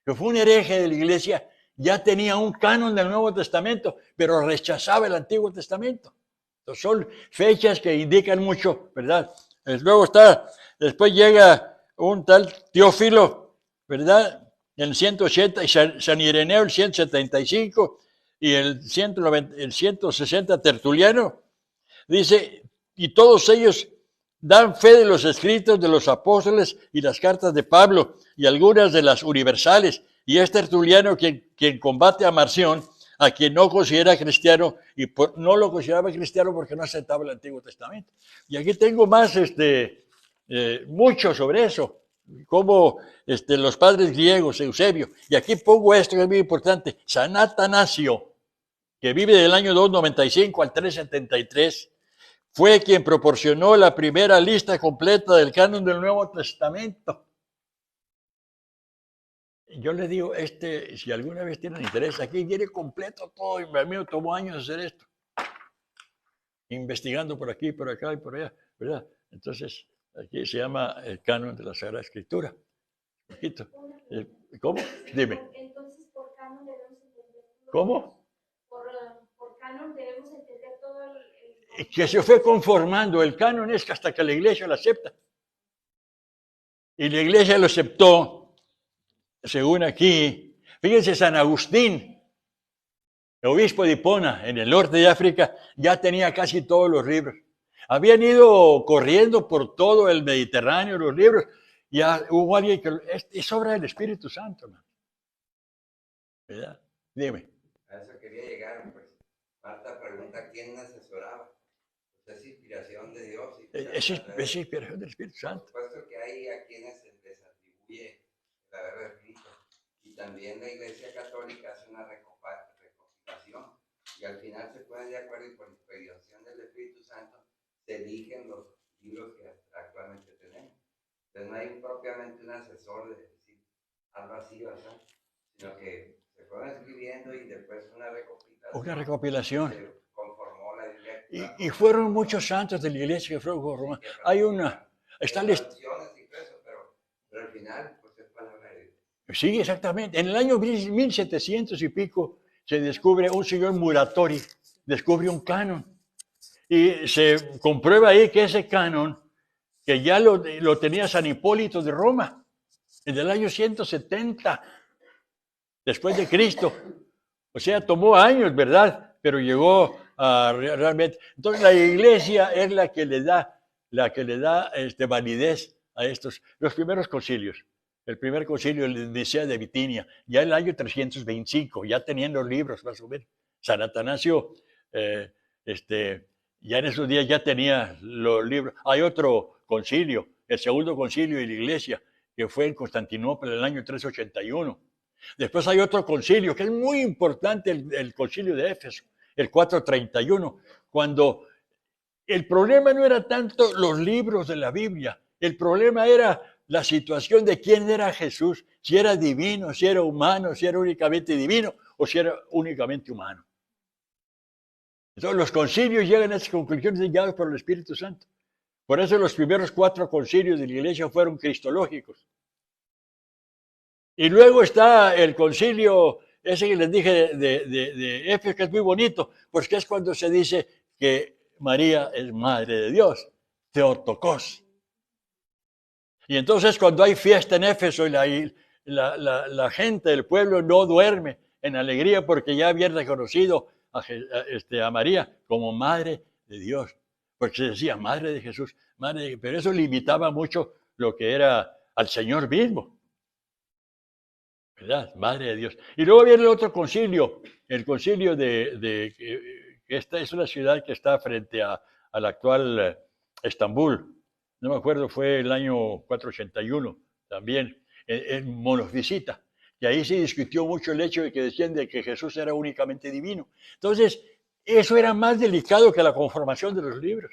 que fue un hereje de la iglesia, ya tenía un canon del Nuevo Testamento, pero rechazaba el Antiguo Testamento. Entonces son fechas que indican mucho, ¿verdad? Después llega un tal Teófilo, ¿verdad? En el 180, y San Ireneo el 175, y el 160 Tertuliano. Dice, y todos ellos dan fe de los escritos de los apóstoles y las cartas de Pablo y algunas de las universales. Y es Tertuliano quien combate a Marción, a quien no considera cristiano, y no lo consideraba cristiano porque no aceptaba el Antiguo Testamento. Y aquí tengo más, mucho sobre eso, como los padres griegos, Eusebio. Y aquí pongo esto que es muy importante, San Atanasio, que vive del año 295 al 373, fue quien proporcionó la primera lista completa del canon del Nuevo Testamento. Yo le digo, si alguna vez tienen interés, aquí viene completo todo, y a mí me tomó años hacer esto. Investigando por aquí, por acá y por allá, ¿verdad? Entonces, aquí se llama el canon de la Sagrada Escritura. ¿Cómo? Dime. Entonces, por canon debemos entender todo. ¿Cómo? Por canon debemos entender todo el... Que se fue conformando. El canon es que hasta que la iglesia lo acepta. Y la iglesia lo aceptó. Según aquí, fíjense, San Agustín, el obispo de Hipona, en el norte de África, ya tenía casi todos los libros. Habían ido corriendo por todo el Mediterráneo los libros, y hubo alguien que... Es obra del Espíritu Santo, ¿no? ¿Verdad? Dime. A eso quería llegar, pues. Marta pregunta, ¿quién asesoraba? Pues es inspiración de Dios. Es inspiración del Espíritu Santo. Por supuesto que hay a quienes se les atribuye el haber escrito. Y también la Iglesia Católica hace una recopilación. Y al final se ponen de acuerdo, y por inspiración del Espíritu Santo se eligen los libros que actualmente tenemos. Entonces no hay propiamente un asesor de decir algo así, ¿verdad? Sino que se fueron escribiendo y después una recopilación. Una recopilación. Se conformó la Biblia. Y fueron muchos santos de la iglesia que fueron conformados. Hay una... Está lista. Pero al final, pues es palabra de Dios. Sí, exactamente. En el año 1700 y pico se descubre un señor Muratori, descubre un canon. Y se comprueba ahí que ese canon, que ya lo tenía San Hipólito de Roma, en el año 170, después de Cristo. O sea, tomó años, ¿verdad? Pero llegó a realmente. Entonces la iglesia es la que le da validez a estos, los primeros concilios. El primer concilio de Nicea de Bitinia, ya en el año 325, ya tenían los libros más o menos. San Atanasio, ya en esos días ya tenía los libros. Hay otro concilio, el segundo concilio de la iglesia, que fue en Constantinopla en el año 381. Después hay otro concilio que es muy importante, el concilio de Éfeso, el 431, cuando el problema no era tanto los libros de la Biblia, el problema era la situación de quién era Jesús, si era divino, si era humano, si era únicamente divino o si era únicamente humano. Entonces los concilios llegan a esas conclusiones guiados por el Espíritu Santo. Por eso los primeros 4 concilios de la iglesia fueron cristológicos. Y luego está el concilio, ese que les dije de Éfeso, que es muy bonito, porque es cuando se dice que María es Madre de Dios, Theotokos. Y entonces cuando hay fiesta en Éfeso y la gente del pueblo no duerme en alegría porque ya habían reconocido a María como Madre de Dios, porque se decía Madre de Jesús, pero eso limitaba mucho lo que era al Señor mismo. ¿Verdad? Madre de Dios. Y luego viene el otro concilio, el concilio que esta es una ciudad que está frente al actual Estambul. No me acuerdo, fue el año 481 también, en Monofisita. Y ahí se discutió mucho el hecho de que decían de que Jesús era únicamente divino. Entonces, eso era más delicado que la conformación de los libros.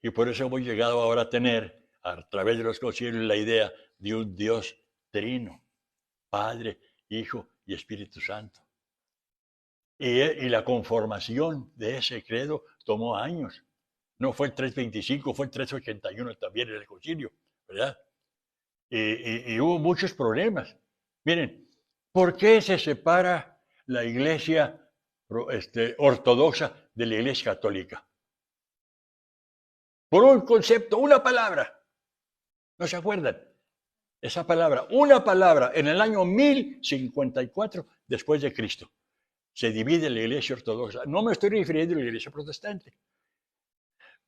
Y por eso hemos llegado ahora a tener, a través de los concilios, la idea de un Dios trino, Padre, Hijo y Espíritu Santo. Y la conformación de ese credo tomó años. No fue el 325, fue el 381 también en el concilio, ¿verdad? Y hubo muchos problemas. Miren, ¿por qué se separa la iglesia ortodoxa de la iglesia católica? Por un concepto, una palabra. ¿No se acuerdan? Esa palabra, una palabra, en el año 1054 después de Cristo, se divide la iglesia ortodoxa. No me estoy refiriendo a la iglesia protestante.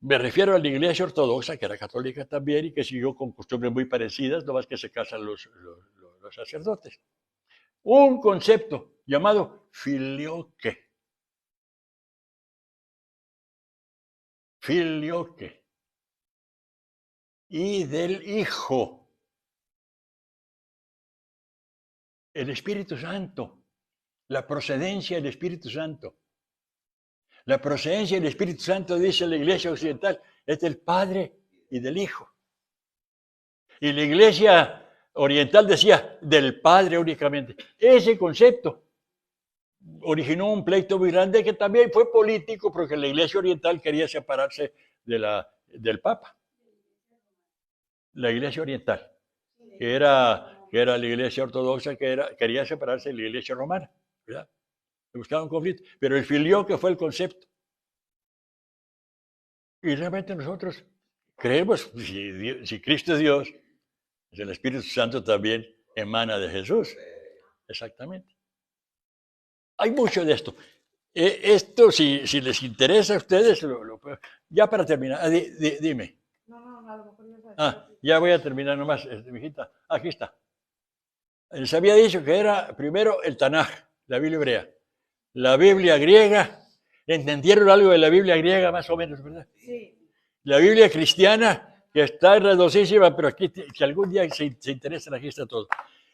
Me refiero a la iglesia ortodoxa, que era católica también y que siguió con costumbres muy parecidas, no más que se casan los sacerdotes. Un concepto llamado filioque. Filioque. Y del Hijo. El Espíritu Santo, la procedencia del Espíritu Santo. La procedencia del Espíritu Santo, dice la iglesia occidental, es del Padre y del Hijo. Y la iglesia oriental decía del Padre únicamente. Ese concepto originó un pleito muy grande que también fue político porque la iglesia oriental quería separarse del Papa. La iglesia oriental, que era la iglesia ortodoxa, quería separarse de la iglesia romana, ¿verdad? Buscaba un conflicto, pero el filioque fue el concepto. Y realmente nosotros creemos, si Cristo es Dios, el Espíritu Santo también emana de Jesús. Exactamente. Hay mucho de esto. Esto, si les interesa a ustedes, ya para terminar, dime. No, a lo mejor ya ya voy a terminar nomás, mijita. Aquí está. Les había dicho que era primero el Tanaj, la Biblia hebrea. La Biblia griega, ¿entendieron algo de la Biblia griega más o menos, verdad? Sí. La Biblia cristiana, que está enredosísima, pero aquí, si algún día se interesan, aquí está todo.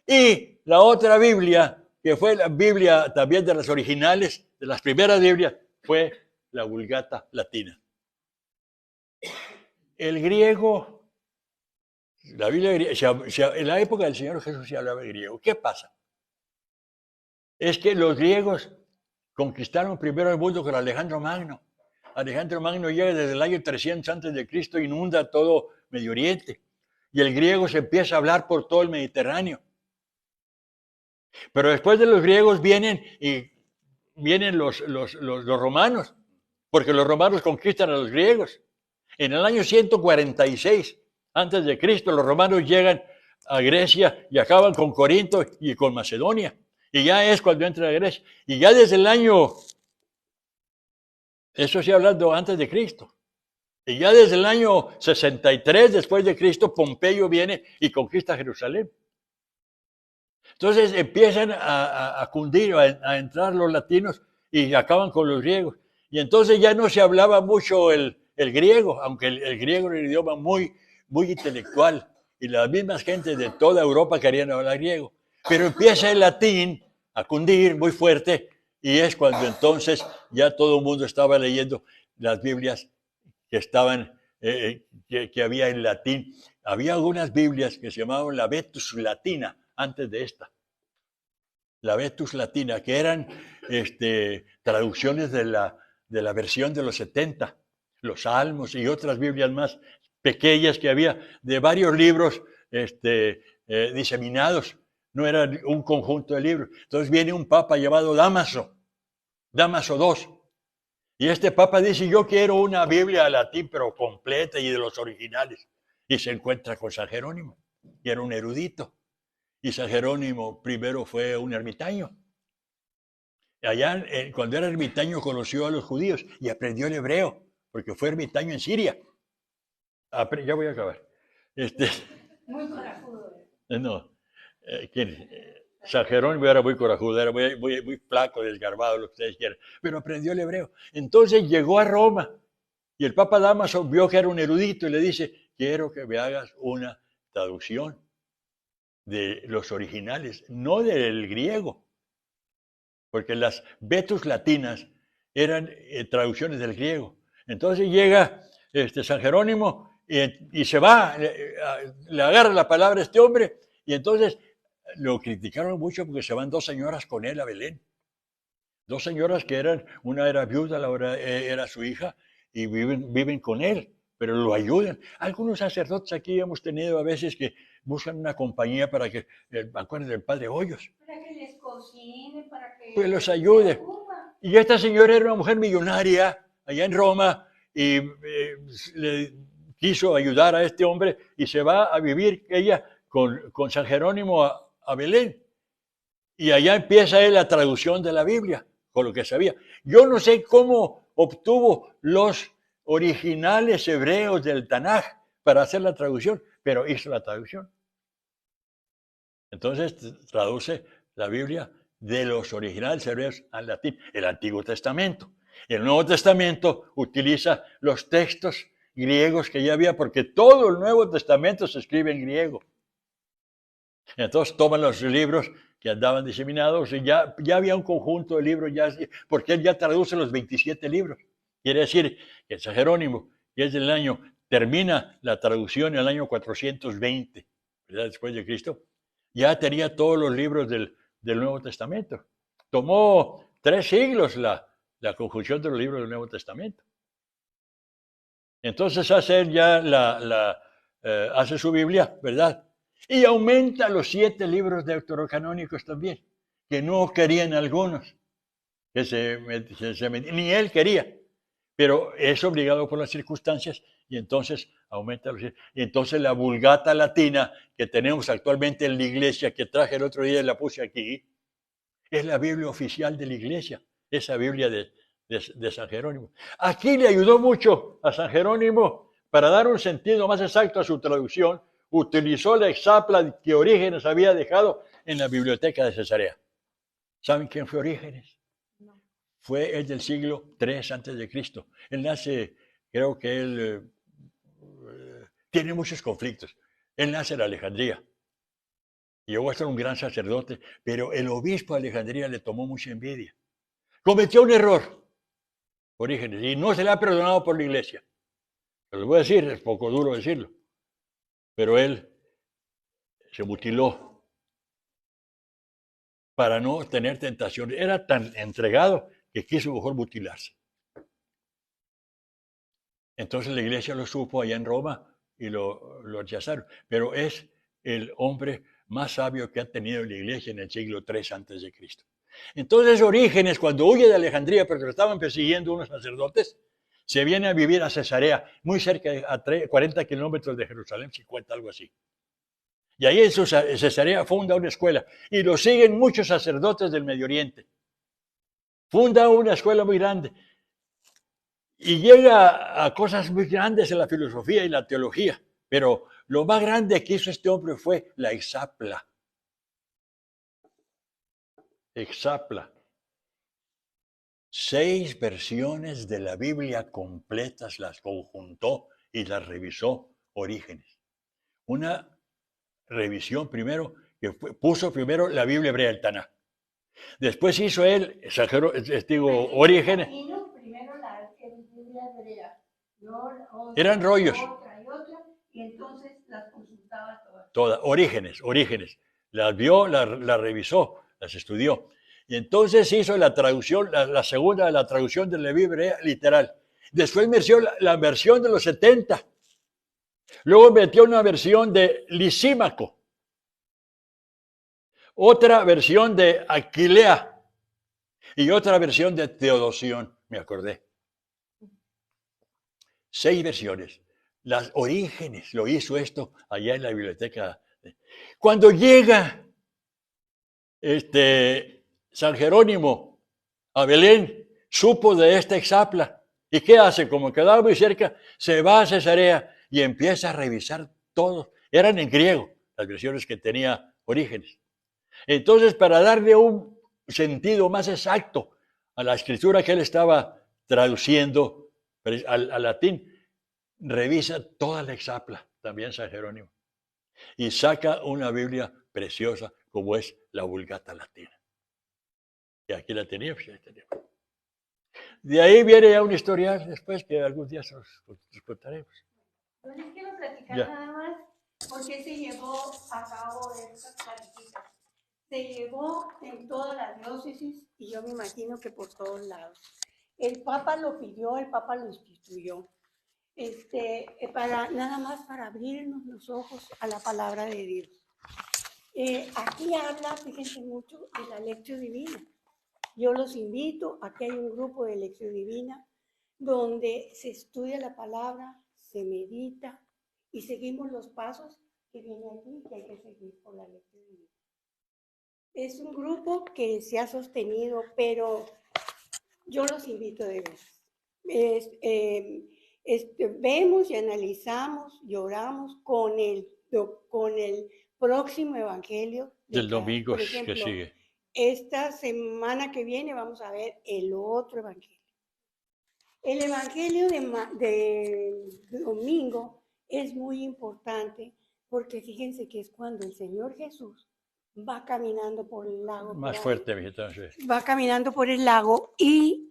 Y la otra Biblia, que fue la Biblia también de las originales, de las primeras Biblias, fue la Vulgata latina. El griego, la Biblia griega, en la época del Señor Jesús se hablaba griego. ¿Qué pasa? Es que los griegos conquistaron primero el mundo con Alejandro Magno. Alejandro Magno llega desde el año 300 antes de Cristo, inunda todo Medio Oriente. Y el griego se empieza a hablar por todo el Mediterráneo. Pero después de los griegos vienen los romanos. porque los romanos conquistan a los griegos. En el año 146 antes de Cristo, los romanos llegan a Grecia y acaban con Corinto y con Macedonia. Y ya es cuando entra a Grecia. Y ya desde el año, eso sí hablando antes de Cristo, y ya desde el año 63 después de Cristo, Pompeyo viene y conquista Jerusalén. Entonces empiezan a cundir, a entrar los latinos y acaban con los griegos. Y entonces ya no se hablaba mucho el griego, aunque el griego era un idioma muy intelectual. Y las mismas gentes de toda Europa querían hablar griego. Pero empieza el latín a cundir muy fuerte y es cuando entonces ya todo el mundo estaba leyendo las Biblias que estaban, que había en latín. Había algunas Biblias que se llamaban la Vetus Latina antes de esta. La Vetus Latina, que eran traducciones de la versión de los 70, los Salmos y otras Biblias más pequeñas que había, de varios libros diseminados. No era un conjunto de libros. Entonces viene un papa llamado Dámaso II. Y este papa dice, yo quiero una Biblia latín, pero completa y de los originales. Y se encuentra con San Jerónimo, y era un erudito. Y San Jerónimo primero fue un ermitaño. Allá, cuando era ermitaño, conoció a los judíos y aprendió el hebreo, porque fue ermitaño en Siria. Ya voy a acabar. Muy corajudo. No. ¿Quién? San Jerónimo era muy corajudo, era muy flaco, desgarbado, lo que ustedes quieran, pero aprendió el hebreo. Entonces llegó a Roma y el Papa Dámaso vio que era un erudito y le dice, quiero que me hagas una traducción de los originales, no del griego, porque las Vetus latinas eran traducciones del griego. Entonces llega San Jerónimo y se va, le agarra la palabra a este hombre y entonces lo criticaron mucho porque se van 2 señoras con él a Belén. 2 señoras que una era viuda, la otra era su hija, y viven con él, pero lo ayudan. Algunos sacerdotes aquí hemos tenido a veces que buscan una compañía para que, acuérdense del padre Hoyos. Para que les cocine, para que pues los ayude. Y esta señora era una mujer millonaria allá en Roma y le quiso ayudar a este hombre y se va a vivir ella con San Jerónimo a Belén. Y allá empieza él la traducción de la Biblia, con lo que sabía. Yo no sé cómo obtuvo los originales hebreos del Tanaj para hacer la traducción, pero hizo la traducción. Entonces traduce la Biblia de los originales hebreos al latín, el Antiguo Testamento. El Nuevo Testamento utiliza los textos griegos que ya había, porque todo el Nuevo Testamento se escribe en griego. Entonces toman los libros que andaban diseminados y ya había un conjunto de libros, porque él ya traduce los 27 libros. Quiere decir que San Jerónimo, que es del año, termina la traducción en el año 420, ¿verdad? Después de Cristo, ya tenía todos los libros del Nuevo Testamento. Tomó 3 siglos la conjunción de los libros del Nuevo Testamento. Entonces hace él ya hace su Biblia, ¿verdad? Y aumenta los 7 libros deuterocanónicos también, que no querían algunos, que ni él quería, pero es obligado por las circunstancias y entonces aumenta los 7. Y entonces la Vulgata latina que tenemos actualmente en la iglesia, que traje el otro día y la puse aquí, es la Biblia oficial de la iglesia, esa Biblia de San Jerónimo. Aquí le ayudó mucho a San Jerónimo para dar un sentido más exacto a su traducción. Utilizó la exapla que Orígenes había dejado en la biblioteca de Cesarea. ¿Saben quién fue Orígenes? No. Fue el del siglo III antes de Cristo. Él nace, creo que él tiene muchos conflictos. Él nace en Alejandría. Llegó a ser un gran sacerdote, pero el obispo de Alejandría le tomó mucha envidia. Cometió un error, Orígenes, y no se le ha perdonado por la iglesia. Se lo voy a decir, es poco duro decirlo. Pero él se mutiló para no tener tentaciones. Era tan entregado que quiso mejor mutilarse. Entonces la iglesia lo supo allá en Roma y lo rechazaron. Pero es el hombre más sabio que ha tenido la iglesia en el siglo III antes de Cristo. Entonces Orígenes, cuando huye de Alejandría, porque lo estaban persiguiendo unos sacerdotes, se viene a vivir a Cesarea, muy cerca, a 40 kilómetros de Jerusalén, 50, algo así. Y ahí en Cesarea funda una escuela, y lo siguen muchos sacerdotes del Medio Oriente. Funda una escuela muy grande, y llega a cosas muy grandes en la filosofía y la teología, pero lo más grande que hizo este hombre fue la Exapla. Exapla. 6 versiones de la Biblia completas las conjuntó y las revisó Orígenes. Una revisión primero, puso primero la Biblia hebrea, el Tanaj. Después hizo él, Orígenes. Primero la Biblia hebrea, Eran rollos. Otra, y entonces las consultaba todas. Todas, Orígenes. Las vio, las revisó, las estudió. Y entonces hizo la traducción, la segunda de la traducción de la Biblia hebrea literal. Después metió la versión de los 70. Luego metió una versión de Lisímaco. Otra versión de Aquilea. Y otra versión de Teodosión, me acordé. 6 versiones. Las Orígenes lo hizo esto allá en la biblioteca. Cuando llega San Jerónimo a Belén, supo de esta Exapla. ¿Y qué hace? Como quedaba muy cerca, se va a Cesarea y empieza a revisar todos. Eran en griego las versiones que tenía Orígenes. Entonces, para darle un sentido más exacto a la escritura que él estaba traduciendo al latín, revisa toda la Exapla, también San Jerónimo, y saca una Biblia preciosa como es la Vulgata Latina. Y aquí la tenía, pues ya tenía. De ahí viene ya un historial después que algún día os contaremos. Yo les quiero platicar nada más por qué se llevó a cabo estas platiquitas. Se llevó en todas las diócesis y yo me imagino que por todos lados. El Papa lo pidió, el Papa lo instituyó. Nada más para abrirnos los ojos a la palabra de Dios. Aquí habla, fíjense mucho, de la Lectio Divina. Yo los invito, aquí hay un grupo de Lectio Divina donde se estudia la palabra, se medita y seguimos los pasos que viene aquí, que hay que seguir por la Lectio Divina. Es un grupo que se ha sostenido, pero yo los invito de verdad. Vemos y analizamos y oramos con el próximo evangelio del domingo, por ejemplo, que sigue. Esta semana que viene vamos a ver el otro evangelio. El evangelio de domingo es muy importante porque fíjense que es cuando el Señor Jesús va caminando por el lago. Más fuerte, mijita. Va caminando por el lago y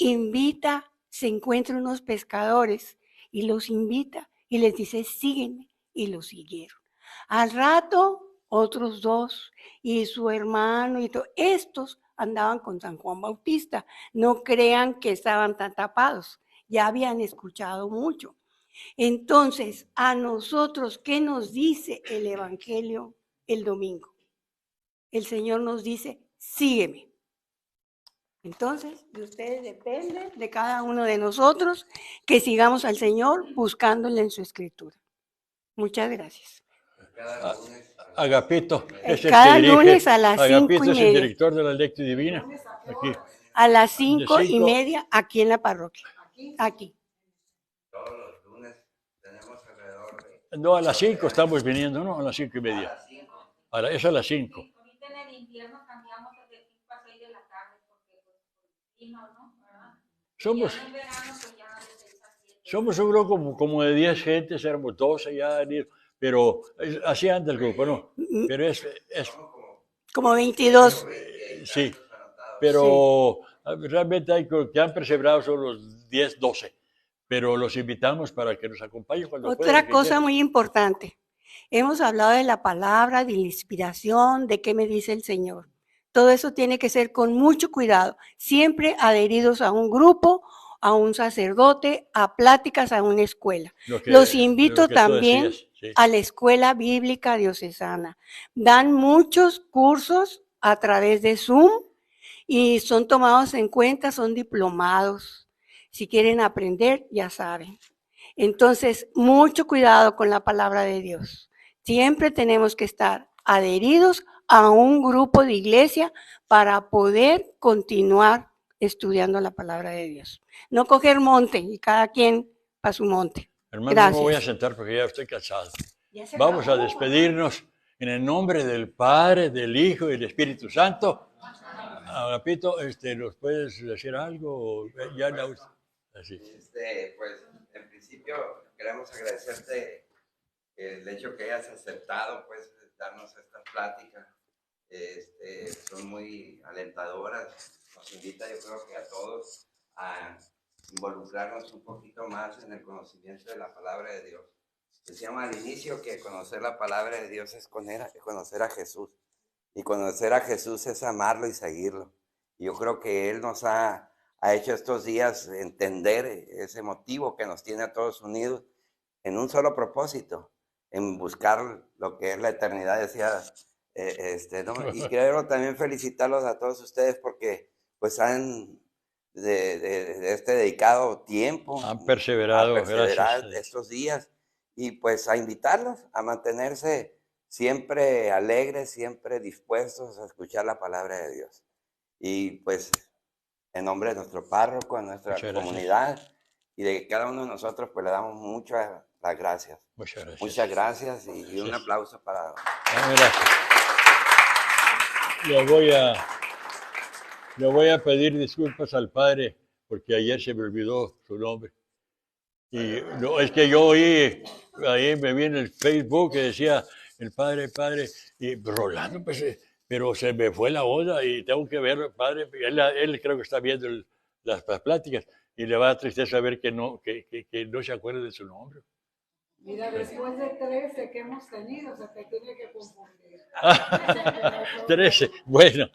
se encuentra unos pescadores y los invita y les dice, síguenme, y los siguieron. Al rato, otros 2 y su hermano y todo, estos andaban con San Juan Bautista. No crean que estaban tan tapados, ya habían escuchado mucho. Entonces, a nosotros, ¿qué nos dice el evangelio el domingo? El Señor nos dice, sígueme. Entonces, de ustedes depende, de cada uno de nosotros, que sigamos al Señor buscándole en su escritura. Muchas gracias. Agapito es cada lunes a las 5:30. Agapito es el director de la Lectio Divina. Aquí. A las 5:30 aquí en la parroquia. Aquí. Todos los lunes tenemos alrededor de... No, a las 5 estamos viniendo, ¿no? A las 5:30. Es a las 5. Ahorita en el invierno cambiamos de 5 a 6 de la tarde porque pues clima, ¿no? ¿Verdad? Somos, en verano, pues ya de 6 a 7. somos un grupo como de 10 gentes, éramos 12 ya, pero así anda el grupo, ¿no? Pero es como 22. Sí, pero realmente hay que han perseverado son los 10, 12, pero los invitamos para que nos acompañen cuando puedan. Otra cosa muy importante, hemos hablado de la palabra, de la inspiración, de qué me dice el Señor. Todo eso tiene que ser con mucho cuidado, siempre adheridos a un grupo, a un sacerdote, a pláticas, a una escuela. Los invito también a la Escuela Bíblica Diocesana. Dan muchos cursos a través de Zoom y son tomados en cuenta, son diplomados. Si quieren aprender, ya saben. Entonces, mucho cuidado con la palabra de Dios. Siempre tenemos que estar adheridos a un grupo de iglesia para poder continuar estudiando la palabra de Dios. No coger monte y cada quien para su monte. Hermano, Gracias. no me voy a sentar porque ya estoy cansado. Ya se Vamos a acabó, despedirnos en el nombre del Padre, del Hijo y del Espíritu Santo. Agapito, ¿nos puedes decir algo? Ya así. Pues en principio queremos agradecerte el hecho que hayas aceptado pues darnos estas pláticas. Son muy alentadoras, nos invita yo creo que a todos a involucrarnos un poquito más en el conocimiento de la palabra de Dios. Decíamos al inicio que conocer la palabra de Dios es conocer a Jesús, y conocer a Jesús es amarlo y seguirlo. Y yo creo que Él nos ha hecho estos días entender ese motivo que nos tiene a todos unidos en un solo propósito, en buscar lo que es la eternidad, decía, ¿no? Y quiero también felicitarlos a todos ustedes porque pues han dedicado tiempo, Han perseverado, gracias. estos días, y pues a invitarlos a mantenerse siempre alegres, siempre dispuestos a escuchar la palabra de Dios. Y pues en nombre de nuestro párroco, de nuestra comunidad y de cada uno de nosotros, pues le damos muchas las gracias. Muchas gracias. Muchas gracias y un aplauso para... Gracias. Le voy a pedir disculpas al padre porque ayer se me olvidó su nombre. Y no, es que yo oí, ahí me vi en el Facebook que decía el padre, y Rolando, pues, pero se me fue la onda y tengo que verlo, padre. Él creo que está viendo las pláticas y le va a dar tristeza ver que no se acuerda de su nombre. Mira, después de 13 que hemos tenido, se te tiene que confundir. 13, bueno.